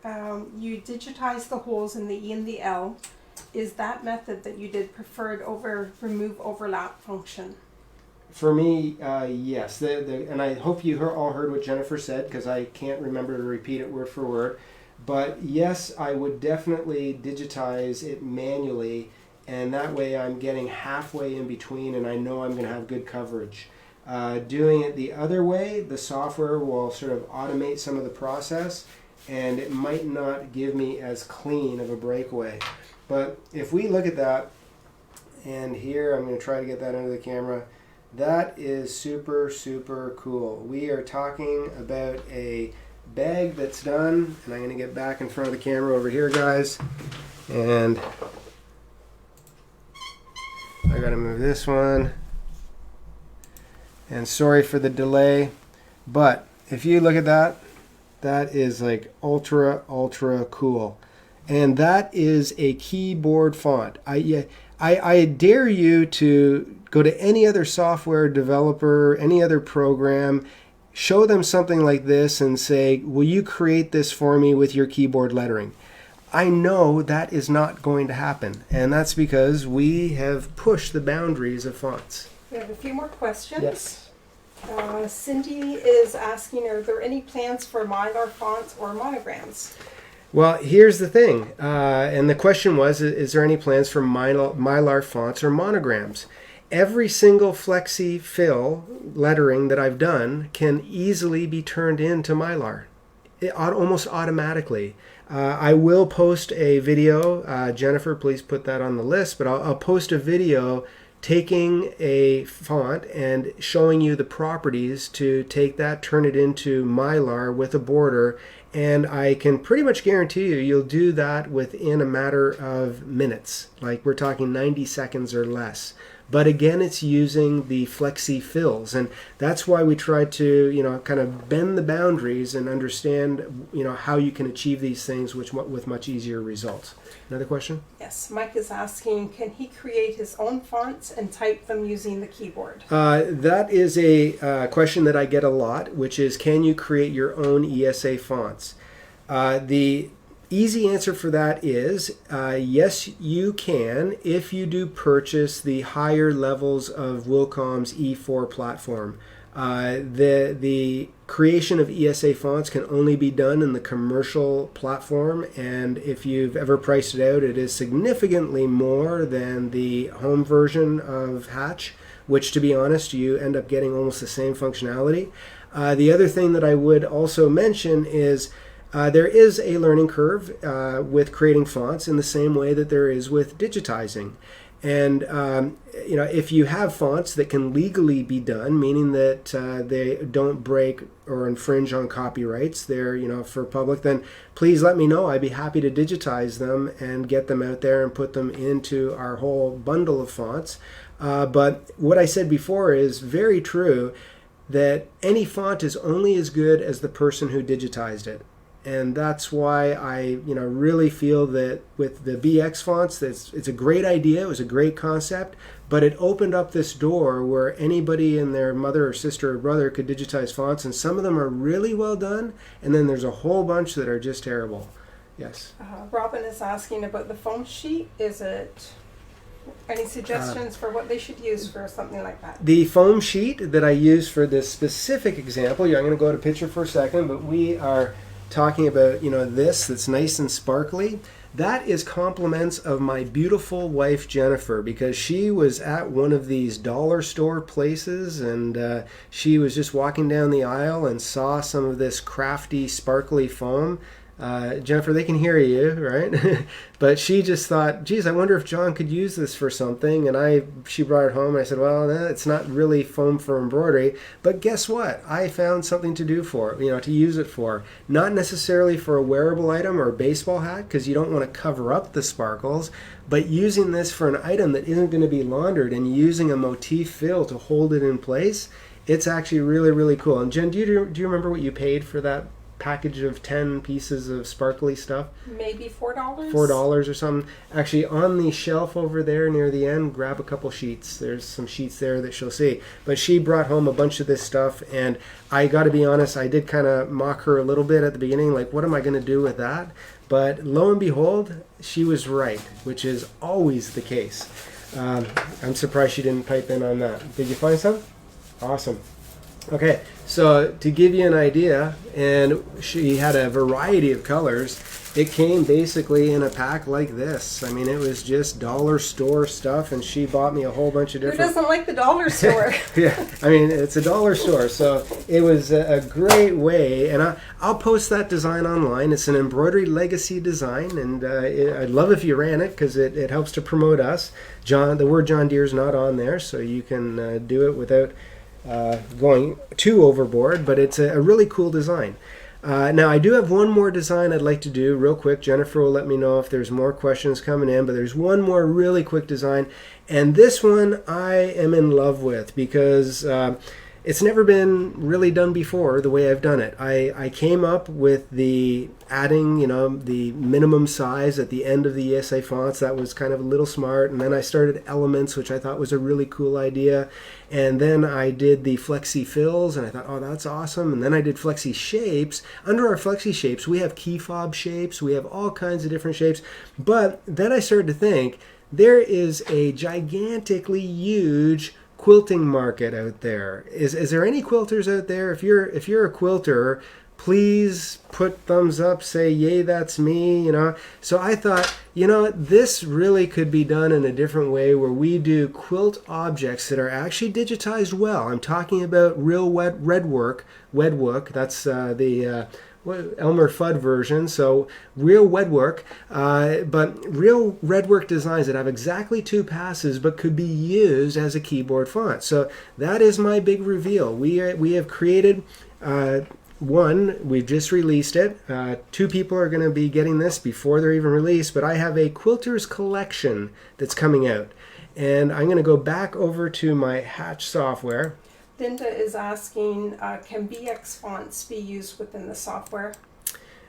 you digitized the holes in the E and the L. Is that method that you did preferred over remove overlap function? For me, yes. And I hope you all heard what Jennifer said, because I can't remember to repeat it word for word. But yes, I would definitely digitize it manually, and that way I'm getting halfway in between, and I know I'm going to have good coverage. Doing it the other way, the software will sort of automate some of the process, and it might not give me as clean of a breakaway. But if we look at that, and here I'm going to try to get that under the camera, that is super, super cool. We are talking about a bag that's done, and I'm going to get back in front of the camera over here, guys, and I got to move this one, and sorry for the delay, but if you look at that, that is like ultra, ultra cool. And that is a keyboard font. I dare you to go to any other software developer, any other program, show them something like this and say, will you create this for me with your keyboard lettering? I know that is not going to happen, and that's because we have pushed the boundaries of fonts. We have a few more questions. Yes. Cindy is asking, are there any plans for Mylar fonts or monograms? Well, here's the thing, and the question was, is there any plans for Mylar fonts or monograms? Every single Flexi Fill lettering that I've done can easily be turned into Mylar, almost automatically. I will post a video. Jennifer, please put that on the list, but I'll post a video taking a font and showing you the properties to take that, turn it into Mylar with a border, and I can pretty much guarantee you'll do that within a matter of minutes. Like we're talking 90 seconds or less. But again, it's using the Flexi Fills, and that's why we try to, kind of bend the boundaries and understand, how you can achieve these things with much easier results. Another question? Yes, Mike is asking, can he create his own fonts and type them using the keyboard? That is a question that I get a lot, which is, can you create your own ESA fonts? The easy answer for that is yes, you can if you do purchase the higher levels of Wilcom's E4 platform. The creation of ESA fonts can only be done in the commercial platform, and if you've ever priced it out, it is significantly more than the home version of Hatch, which, to be honest, you end up getting almost the same functionality. The other thing that I would also mention is there is a learning curve with creating fonts in the same way that there is with digitizing. And, if you have fonts that can legally be done, meaning that they don't break or infringe on copyrights, they're, for public, then please let me know. I'd be happy to digitize them and get them out there and put them into our whole bundle of fonts. But what I said before is very true, that any font is only as good as the person who digitized it. And that's why I, really feel that with the BX fonts, it's a great idea. It was a great concept, but it opened up this door where anybody and their mother or sister or brother could digitize fonts, and some of them are really well done, and then there's a whole bunch that are just terrible. Yes. Robin is asking about the foam sheet. Is it any suggestions for what they should use for something like that? The foam sheet that I use for this specific example, I'm going to go to picture for a second, but we are talking about, this that's nice and sparkly. That is compliments of my beautiful wife Jennifer, because she was at one of these dollar store places, and she was just walking down the aisle and saw some of this crafty sparkly foam. Jennifer, they can hear you, right? But she just thought, geez, I wonder if John could use this for something. And she brought it home, and I said, well, it's not really foam for embroidery, but guess what? I found something to do for it, to use it for. Not necessarily for a wearable item or a baseball hat, because you don't want to cover up the sparkles, but using this for an item that isn't going to be laundered and using a motif fill to hold it in place, it's actually really, really cool. And Jen, do you remember what you paid for that package of 10 pieces of sparkly stuff? Maybe $4. $4 or something. Actually, on the shelf over there near the end, grab a couple sheets. There's some sheets there that she'll see. But she brought home a bunch of this stuff, and I got to be honest, I did kind of mock her a little bit at the beginning, like, what am I going to do with that? But lo and behold, she was right, which is always the case. I'm surprised she didn't pipe in on that. Did you find some? Awesome. Okay, so to give you an idea, and she had a variety of colors. It came basically in a pack like this. I mean, it was just dollar store stuff, and she bought me a whole bunch of different... Who doesn't like the dollar store? Yeah, I mean, it's a dollar store, so it was a great way, and I'll post that design online. It's an embroidery legacy design, and I'd love if you ran it, because it helps to promote us. The word John Deere is not on there, so you can do it without going too overboard, but it's a really cool design. Now, I do have one more design I'd like to do real quick. Jennifer will let me know if there's more questions coming in, but there's one more really quick design, and this one I am in love with because it's never been really done before the way I've done it. I came up with the adding, the minimum size at the end of the ESA fonts. That was kind of a little smart. And then I started elements, which I thought was a really cool idea. And then I did the Flexi Fills, and I thought, oh, that's awesome. And then I did Flexi Shapes. Under our Flexi Shapes, we have key fob shapes. We have all kinds of different shapes. But then I started to think, there is a gigantically huge quilting market out there. Is there any quilters out there? If you're a quilter, please put thumbs up, say yay, that's me. So I thought, this really could be done in a different way, where we do quilt objects that are actually digitized well. I'm talking about real wet work. That's the Elmer Fudd version, so real redwork, but real redwork designs that have exactly 2 passes but could be used as a keyboard font. So that is my big reveal. We have created one, we've just released it. 2 people are going to be getting this before they're even released, but I have a Quilters Collection that's coming out. And I'm going to go back over to my Hatch software. Linda is asking, can BX fonts be used within the software?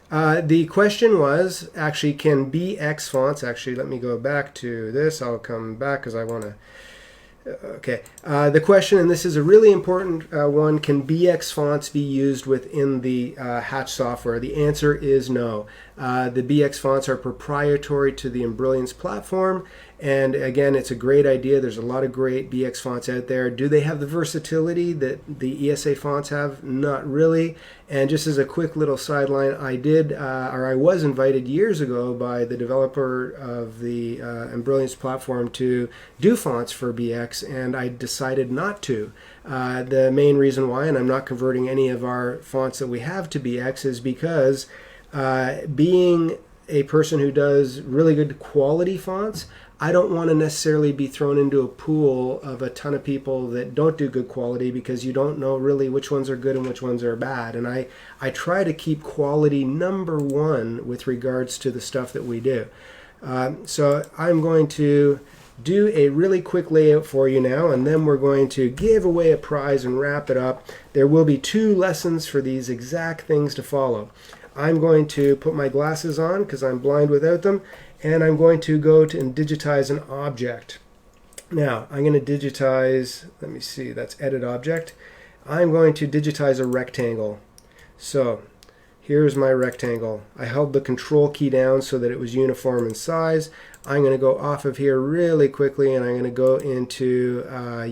The question was, actually, can BX fonts, actually, let me go back to this. I'll come back because I want to, okay. The question, and this is a really important one, can BX fonts be used within the Hatch software? The answer is no. The BX fonts are proprietary to the Embrilliance platform, and again, it's a great idea. There's a lot of great BX fonts out there. Do they have the versatility that the ESA fonts have? Not really. And just as a quick little sideline, I was invited years ago by the developer of the Embrilliance platform to do fonts for BX, and I decided not to. The main reason why, and I'm not converting any of our fonts that we have to BX, is because being a person who does really good quality fonts, I don't want to necessarily be thrown into a pool of a ton of people that don't do good quality, because you don't know really which ones are good and which ones are bad. And I try to keep quality number one with regards to the stuff that we do. So I'm going to do a really quick layout for you now, and then we're going to give away a prize and wrap it up. There will be 2 lessons for these exact things to follow. I'm going to put my glasses on because I'm blind without them, and I'm going to go to and digitize an object. Now, I'm going to digitize, let me see, that's edit object. I'm going to digitize a rectangle. So here's my rectangle. I held the control key down so that it was uniform in size. I'm going to go off of here really quickly, and I'm going to go into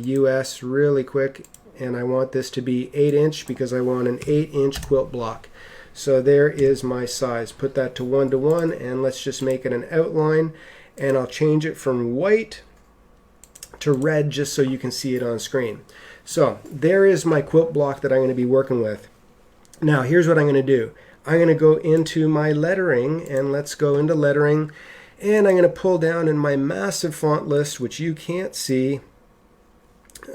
US really quick, and I want this to be 8" because I want an 8" quilt block. So there is my size. Put that to 1:1, and let's just make it an outline, and I'll change it from white to red just so you can see it on screen. So there is my quilt block that I'm going to be working with. Now here's what I'm going to do. I'm going to go into my lettering, and let's go into lettering, and I'm going to pull down in my massive font list, which you can't see,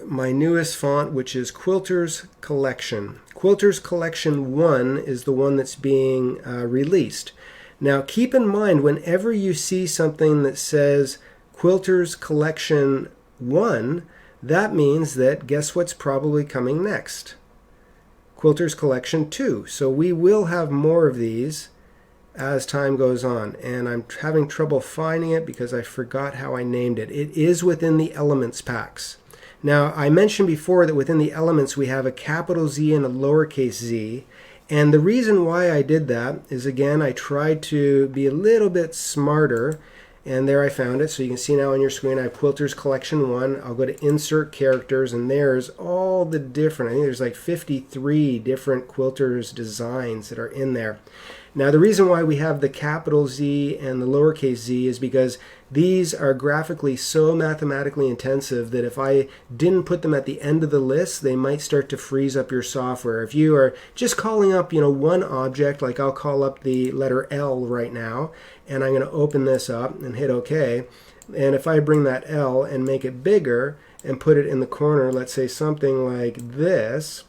my newest font, which is Quilters Collection. Quilters Collection 1 is the one that's being released. Now keep in mind, whenever you see something that says Quilters Collection 1, that means that guess what's probably coming next? Quilters Collection 2. So we will have more of these as time goes on, and I'm having trouble finding it because I forgot how I named it. It is within the Elements packs. Now, I mentioned before that within the Elements we have a capital Z and a lowercase z, and the reason why I did that is, again, I tried to be a little bit smarter, and there I found it. So you can see now on your screen I have Quilters Collection 1. I'll go to Insert Characters, and there's all the different, I think there's like 53 different Quilters designs that are in there. Now the reason why we have the capital Z and the lowercase z is because these are graphically so mathematically intensive that if I didn't put them at the end of the list, they might start to freeze up your software. If you are just calling up, one object, like I'll call up the letter L right now, and I'm going to open this up and hit OK. And if I bring that L and make it bigger and put it in the corner, let's say something like this.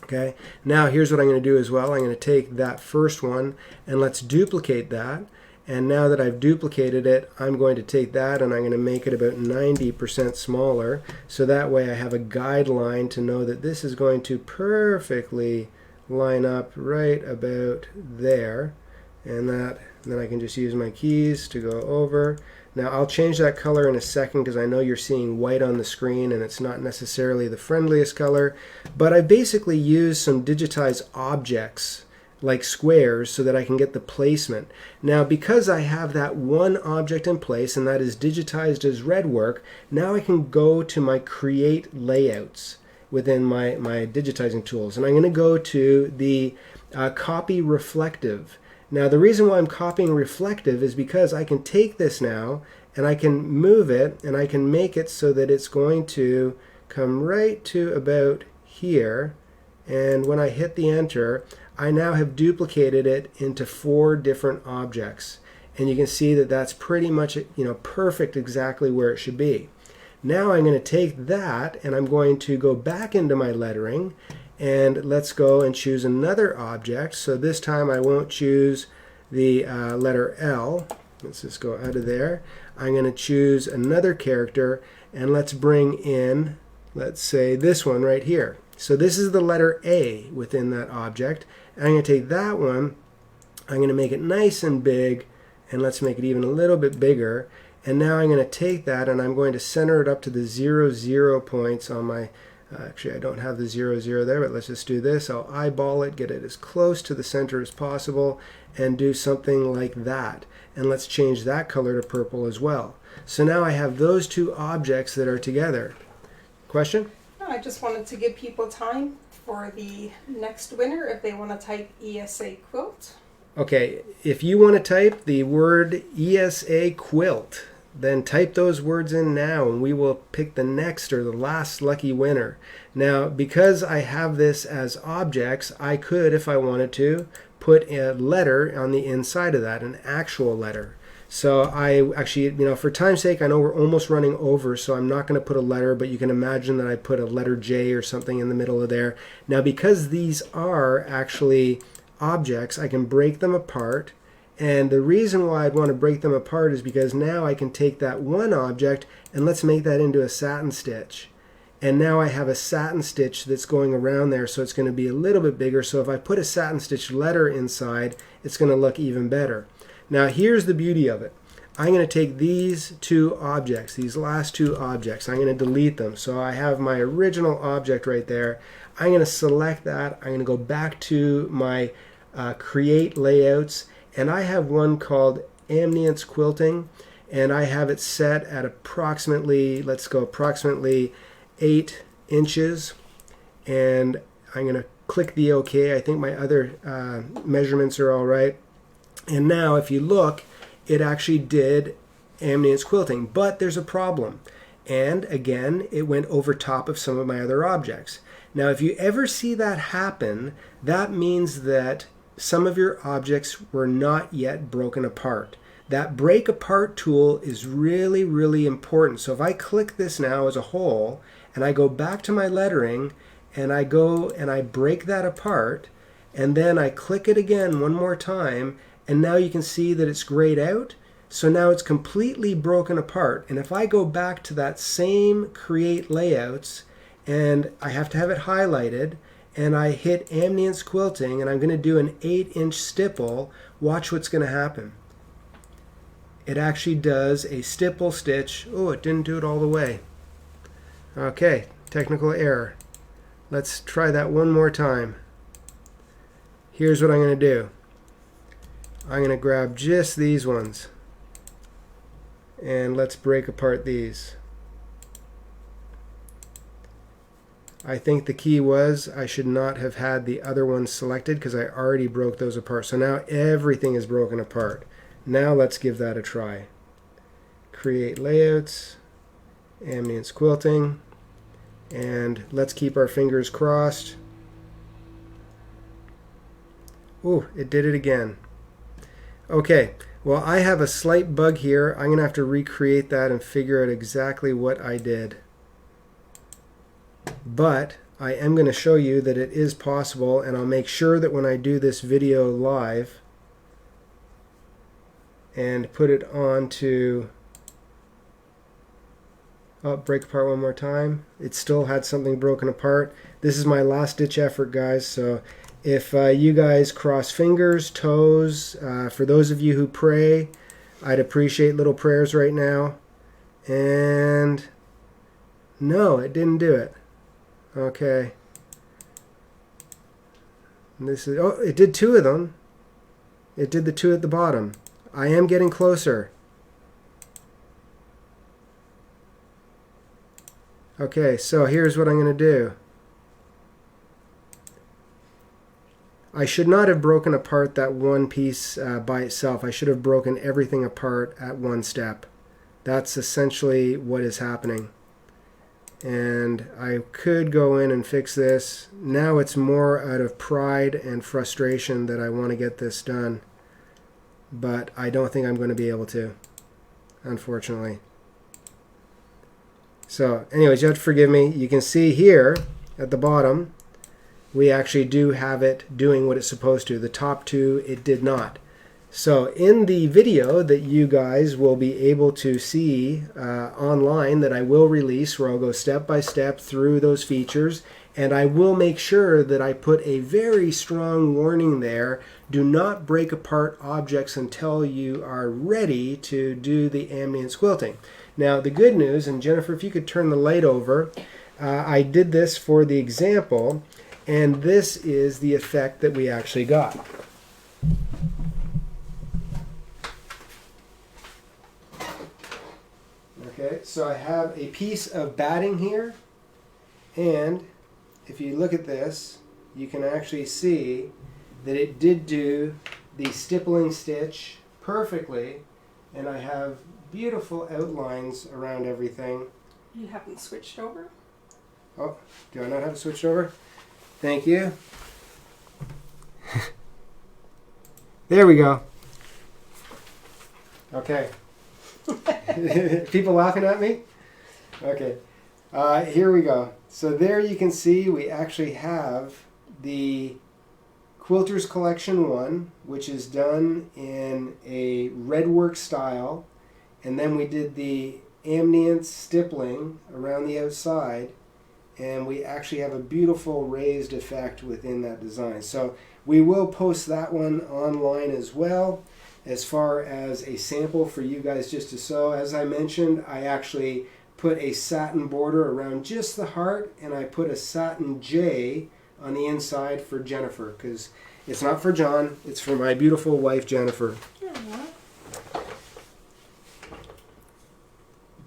Okay, now here's what I'm going to do as well. I'm going to take that first one and let's duplicate that. And now that I've duplicated it, I'm going to take that and I'm going to make it about 90% smaller. So that way I have a guideline to know that this is going to perfectly line up right about there. And then I can just use my keys to go over. Now I'll change that color in a second because I know you're seeing white on the screen and it's not necessarily the friendliest color. But I basically used some digitized objects like squares so that I can get the placement. Now because I have that one object in place and that is digitized as redwork, now I can go to my create layouts within my digitizing tools. And I'm going to go to the copy reflective. Now the reason why I'm copying reflective is because I can take this now and I can move it and I can make it so that it's going to come right to about here, and when I hit the enter I now have duplicated it into 4 different objects. And you can see that that's pretty much, perfect exactly where it should be. Now I'm going to take that and I'm going to go back into my lettering, and let's go and choose another object. So this time I won't choose the letter L. Let's just go out of there. I'm going to choose another character, and let's bring in, let's say, this one right here. So this is the letter A within that object. And I'm going to take that one, I'm going to make it nice and big, and let's make it even a little bit bigger. And now I'm going to take that and I'm going to center it up to the 0, 0 points on my, actually I don't have the 0, 0 there, but let's just do this. I'll eyeball it, get it as close to the center as possible, and do something like that. And let's change that color to purple as well. So now I have those 2 objects that are together. Question? No, I just wanted to give people time for the next winner if they want to type ESA quilt. Okay, if you want to type the word ESA quilt, then type those words in now and we will pick the next or the last lucky winner. Now, because I have this as objects, I could, if I wanted to, put a letter on the inside of that, an actual letter. So I actually, for time's sake, I know we're almost running over, so I'm not going to put a letter, but you can imagine that I put a letter J or something in the middle of there. Now, because these are actually objects, I can break them apart. And the reason why I'd want to break them apart is because now I can take that one object and let's make that into a satin stitch. And now I have a satin stitch that's going around there, so it's going to be a little bit bigger. So if I put a satin stitch letter inside, it's going to look even better. Now here's the beauty of it. I'm going to take these 2 objects, these last 2 objects, I'm going to delete them. So I have my original object right there. I'm going to select that. I'm going to go back to my create layouts, and I have one called Ambience Quilting, and I have it set at approximately, let's go approximately 8 inches, and I'm going to click the OK. I think my other measurements are all right. And now if you look, it actually did Ambience Quilting, but there's a problem. And again, it went over top of some of my other objects. Now if you ever see that happen, that means that some of your objects were not yet broken apart. That break apart tool is really, really important. So if I click this now as a whole, and I go back to my lettering, and I go and I break that apart, and then I click it again one more time, and now you can see that it's grayed out. So now it's completely broken apart. And if I go back to that same create layouts, and I have to have it highlighted, and I hit Ambience Quilting, and I'm going to do an 8-inch stipple, watch what's going to happen. It actually does a stipple stitch. Oh, it didn't do it all the way. Okay, technical error. Let's try that one more time. Here's what I'm going to do. I'm going to grab just these ones, and let's break apart these. I think the key was I should not have had the other ones selected because I already broke those apart. So now everything is broken apart. Now let's give that a try. Create layouts, Ambience Quilting, and let's keep our fingers crossed. Ooh, it did it again. Okay, well I have a slight bug here. I'm going to have to recreate that and figure out exactly what I did. But I am going to show you that it is possible, and I'll make sure that when I do this video live and put it on to, oh, break apart one more time. It still had something broken apart. This is my last ditch effort, guys, so if you guys cross fingers, toes, for those of you who pray, I'd appreciate little prayers right now. And no, it didn't do it. Okay. And this is, oh, it did 2 of them. It did the 2 at the bottom. I am getting closer. Okay, so here's what I'm going to do. I should not have broken apart that one piece by itself. I should have broken everything apart at one step. That's essentially what is happening. and I could go in and fix this. Now it's more out of pride and frustration that I want to get this done, but I don't think I'm going to be able to, unfortunately. So anyways, you have to forgive me. You can see here at the bottom we actually do have it doing what it's supposed to. The top two, it did not. So in the video that you guys will be able to see online that I will release, where I'll go step by step through those features, and I will make sure that I put a very strong warning there: do not break apart objects until you are ready to do the ambience quilting. Now the good news, and Jennifer, if you could turn the light over, I did this for the example, and this is the effect that we actually got. Okay, so I have a piece of batting here, and if you look at this, you can actually see that it did do the stippling stitch perfectly, and I have beautiful outlines around everything. You haven't switched over? Oh, do I not have it switched over? Thank you. There we go. Okay. People laughing at me? Okay. Here we go. So there you can see we actually have the Quilters Collection 1, which is done in a redwork style, and then we did the ambience stippling around the outside, and we actually have a beautiful raised effect within that design. So we will post that one online as well, as far as a sample for you guys just to sew. As I mentioned, I actually put a satin border around just the heart, and I put a satin J on the inside for Jennifer, because it's not for John, it's for my beautiful wife Jennifer.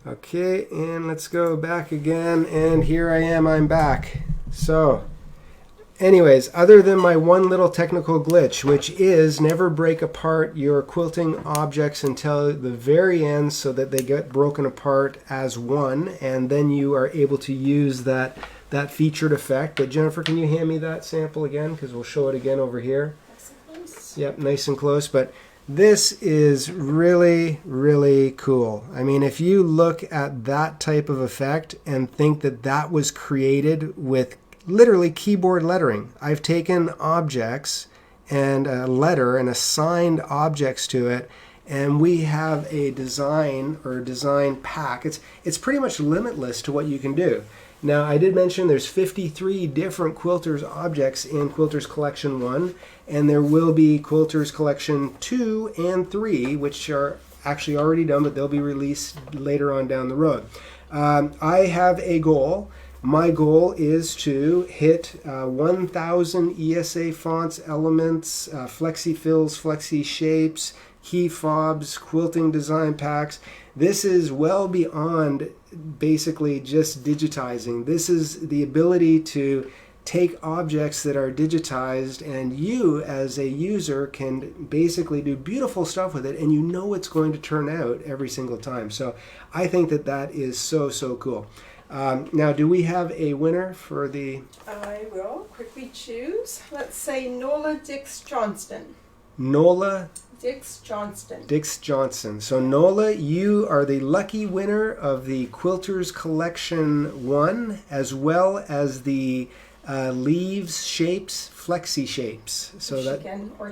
Okay, and let's go back again, and here I am, I'm back. So anyways, other than my one little technical glitch, which is never break apart your quilting objects until the very end so that they get broken apart as one, and then you are able to use that featured effect. But Jennifer, can you hand me that sample again, because we'll show it again over here. Nice and close. Yep, nice and close. But this is really, really cool. I mean, if you look at that type of effect and think that that was created with literally keyboard lettering. I've taken objects and a letter and assigned objects to it, and we have a design or design pack. It's pretty much limitless to what you can do. Now, I did mention there's 53 different Quilters objects in Quilters Collection 1, and there will be Quilters Collection 2 and 3, which are actually already done, but they'll be released later on down the road. I have a goal. My goal is to hit 1,000 Esa Fonts elements, Flexi Fills, Flexi Shapes, key fobs, quilting design packs. This is well beyond basically just digitizing. This is the ability to take objects that are digitized, and you as a user can basically do beautiful stuff with it, and you know it's going to turn out every single time. So I think that that is so, so cool. Now, do we have a winner for the... I will quickly choose. Let's say Nola Dix Johnston. Nola Dix Johnston. Dix Johnson. So Nola, you are the lucky winner of the Quilters Collection 1, as well as the Leaves Shapes, Flexi Shapes. So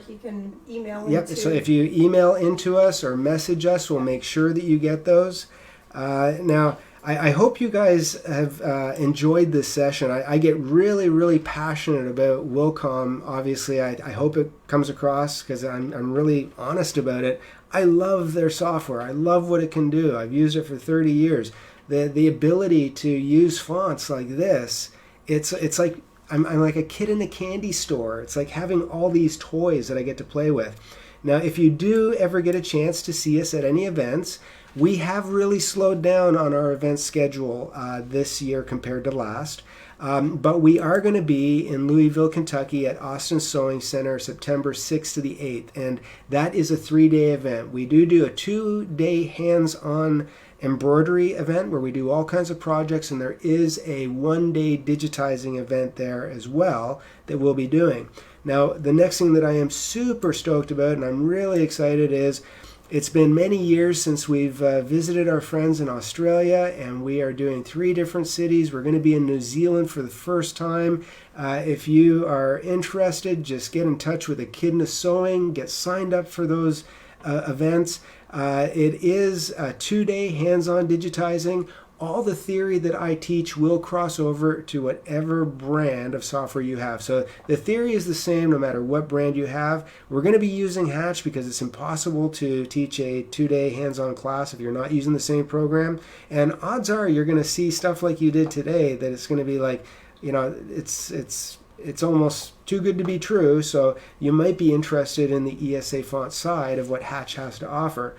he can email Yep, so if you email into us or message us, we'll make sure that you get those. Now, I hope you guys have enjoyed this session. I get really, really passionate about Wilcom. Obviously, I hope it comes across because I'm really honest about it. I love their software. I love what it can do. I've used it for 30 years. The ability to use fonts like this, it's like I'm like a kid in a candy store. It's like having all these toys that I get to play with. Now, if you do ever get a chance to see us at any events, we have really slowed down on our event schedule this year compared to last. But we are going to be in Louisville, Kentucky at Austin Sewing Center September 6th to the 8th. And that is a 3-day event. We do a 2-day hands-on embroidery event where we do all kinds of projects, and there is a one-day digitizing event there as well that we'll be doing. Now, the next thing that I am super stoked about, and I'm really excited, is it's been many years since we've visited our friends in Australia, and we are doing 3 different cities. We're going to be in New Zealand for the first time. If you are interested, just get in touch with Echidna Sewing, get signed up for those events. It is a 2-day hands-on digitizing. All the theory that I teach will cross over to whatever brand of software you have. So the theory is the same no matter what brand you have. We're going to be using Hatch because it's impossible to teach a 2-day hands-on class if you're not using the same program. And odds are you're going to see stuff like you did today that it's going to be like, you know, it's almost too good to be true. So you might be interested in the ESA font side of what Hatch has to offer.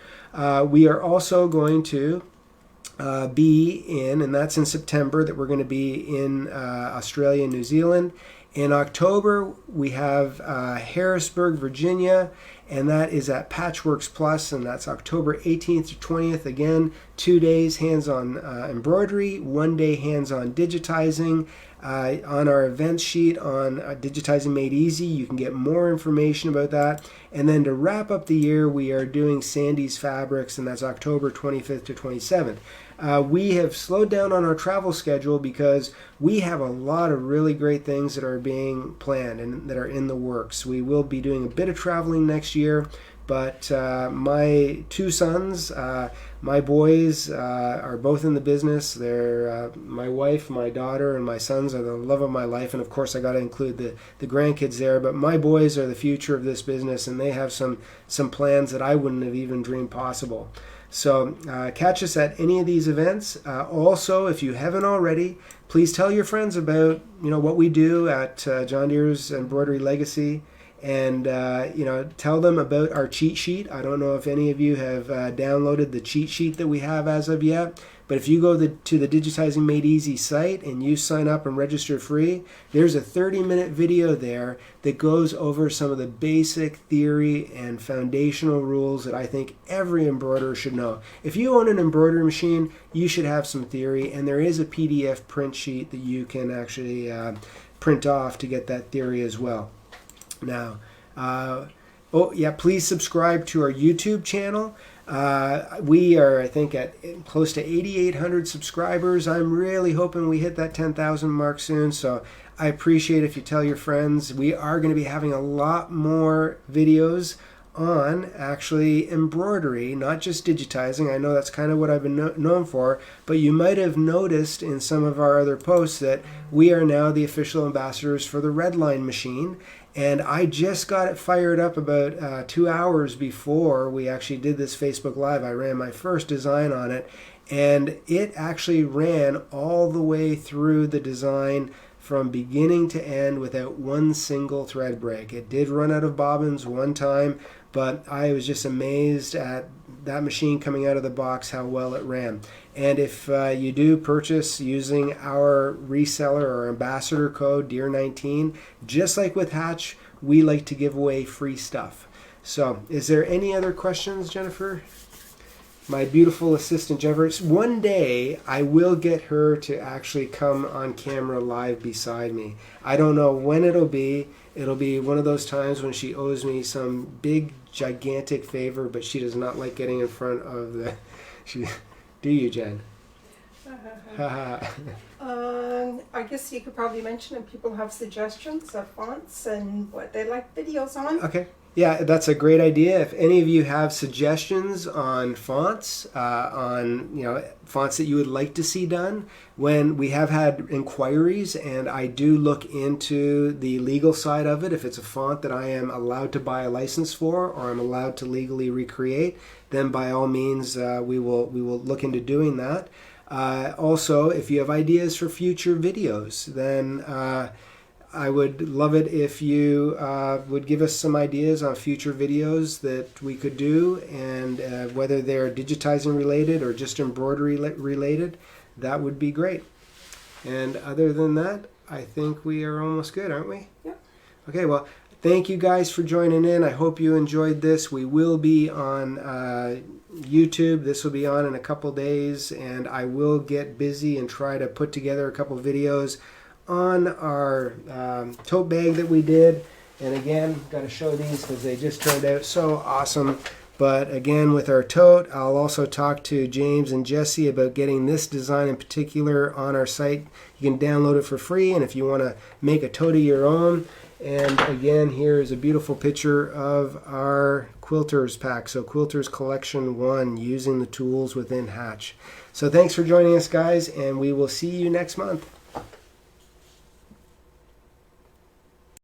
We are also going to be in, and that's in September, that we're going to be in Australia and New Zealand. In October, we have Harrisburg, Virginia, and that is at Patchworks Plus, and that's October 18th to 20th. Again, 2 days hands-on embroidery, 1 day hands-on digitizing. On our events sheet on Digitizing Made Easy, you can get more information about that. And then to wrap up the year, we are doing Sandy's Fabrics, and that's October 25th to 27th. We have slowed down on our travel schedule because we have a lot of really great things that are being planned and that are in the works. We will be doing a bit of traveling next year, but my 2 sons, my boys, are both in the business. They're my wife, my daughter, and my sons are the love of my life. And of course, I got to include the grandkids there. But my boys are the future of this business, and they have some plans that I wouldn't have even dreamed possible. So catch us at any of these events. Also, if you haven't already, please tell your friends about what we do at John Deere's Embroidery Legacy, and tell them about our cheat sheet. I don't know if any of you have downloaded the cheat sheet that we have as of yet, but if you go to the Digitizing Made Easy site and you sign up and register free, there's a 30-minute video there that goes over some of the basic theory and foundational rules that I think every embroiderer should know. If you own an embroidery machine, you should have some theory, and there is a PDF print sheet that you can actually print off to get that theory as well. Now, please subscribe to our YouTube channel. We are, I think, at close to 8,800 subscribers. I'm really hoping we hit that 10,000 mark soon, so I appreciate if you tell your friends. We are going to be having a lot more videos on actually embroidery, not just digitizing. I know that's kind of what I've been known for, but you might have noticed in some of our other posts that we are now the official ambassadors for the Redline machine. And I just got it fired up about 2 hours before we actually did this Facebook Live. I ran my first design on it, and it actually ran all the way through the design from beginning to end without one single thread break. It did run out of bobbins one time, but I was just amazed at that machine coming out of the box, how well it ran. And if you do purchase using our reseller or ambassador code DEER19, just like with Hatch, we like to give away free stuff. So is there any other questions, Jennifer? My beautiful assistant, Jennifer. One day I will get her to actually come on camera live beside me. I don't know when it'll be. It'll be one of those times when she owes me some big, gigantic favor, but she does not like getting in front of the... Do you, Jen? I guess you could probably mention if people have suggestions of fonts and what they like videos on. Okay. Yeah, that's a great idea. If any of you have suggestions on fonts, on fonts that you would like to see done, when we have had inquiries, and I do look into the legal side of it, if it's a font that I am allowed to buy a license for or I'm allowed to legally recreate, then by all means we will look into doing that. Also, if you have ideas for future videos, then I would love it if you would give us some ideas on future videos that we could do, and whether they're digitizing related or just embroidery related, that would be great. And other than that, I think we are almost good, aren't we? Yep. Okay, well, Thank you guys for joining in. I hope you enjoyed this. We will be on YouTube. This will be on in a couple days, and I will get busy and try to put together a couple videos on our tote bag that we did. And again, got to show these because they just turned out so awesome. But again, with our tote, I'll also talk to James and Jesse about getting this design in particular on our site. You can download it for free, and if you want to make a tote of your own. And again, here is a beautiful picture of our Quilters pack. So Quilters Collection 1, using the tools within Hatch. So thanks for joining us, guys, and we will see you next month.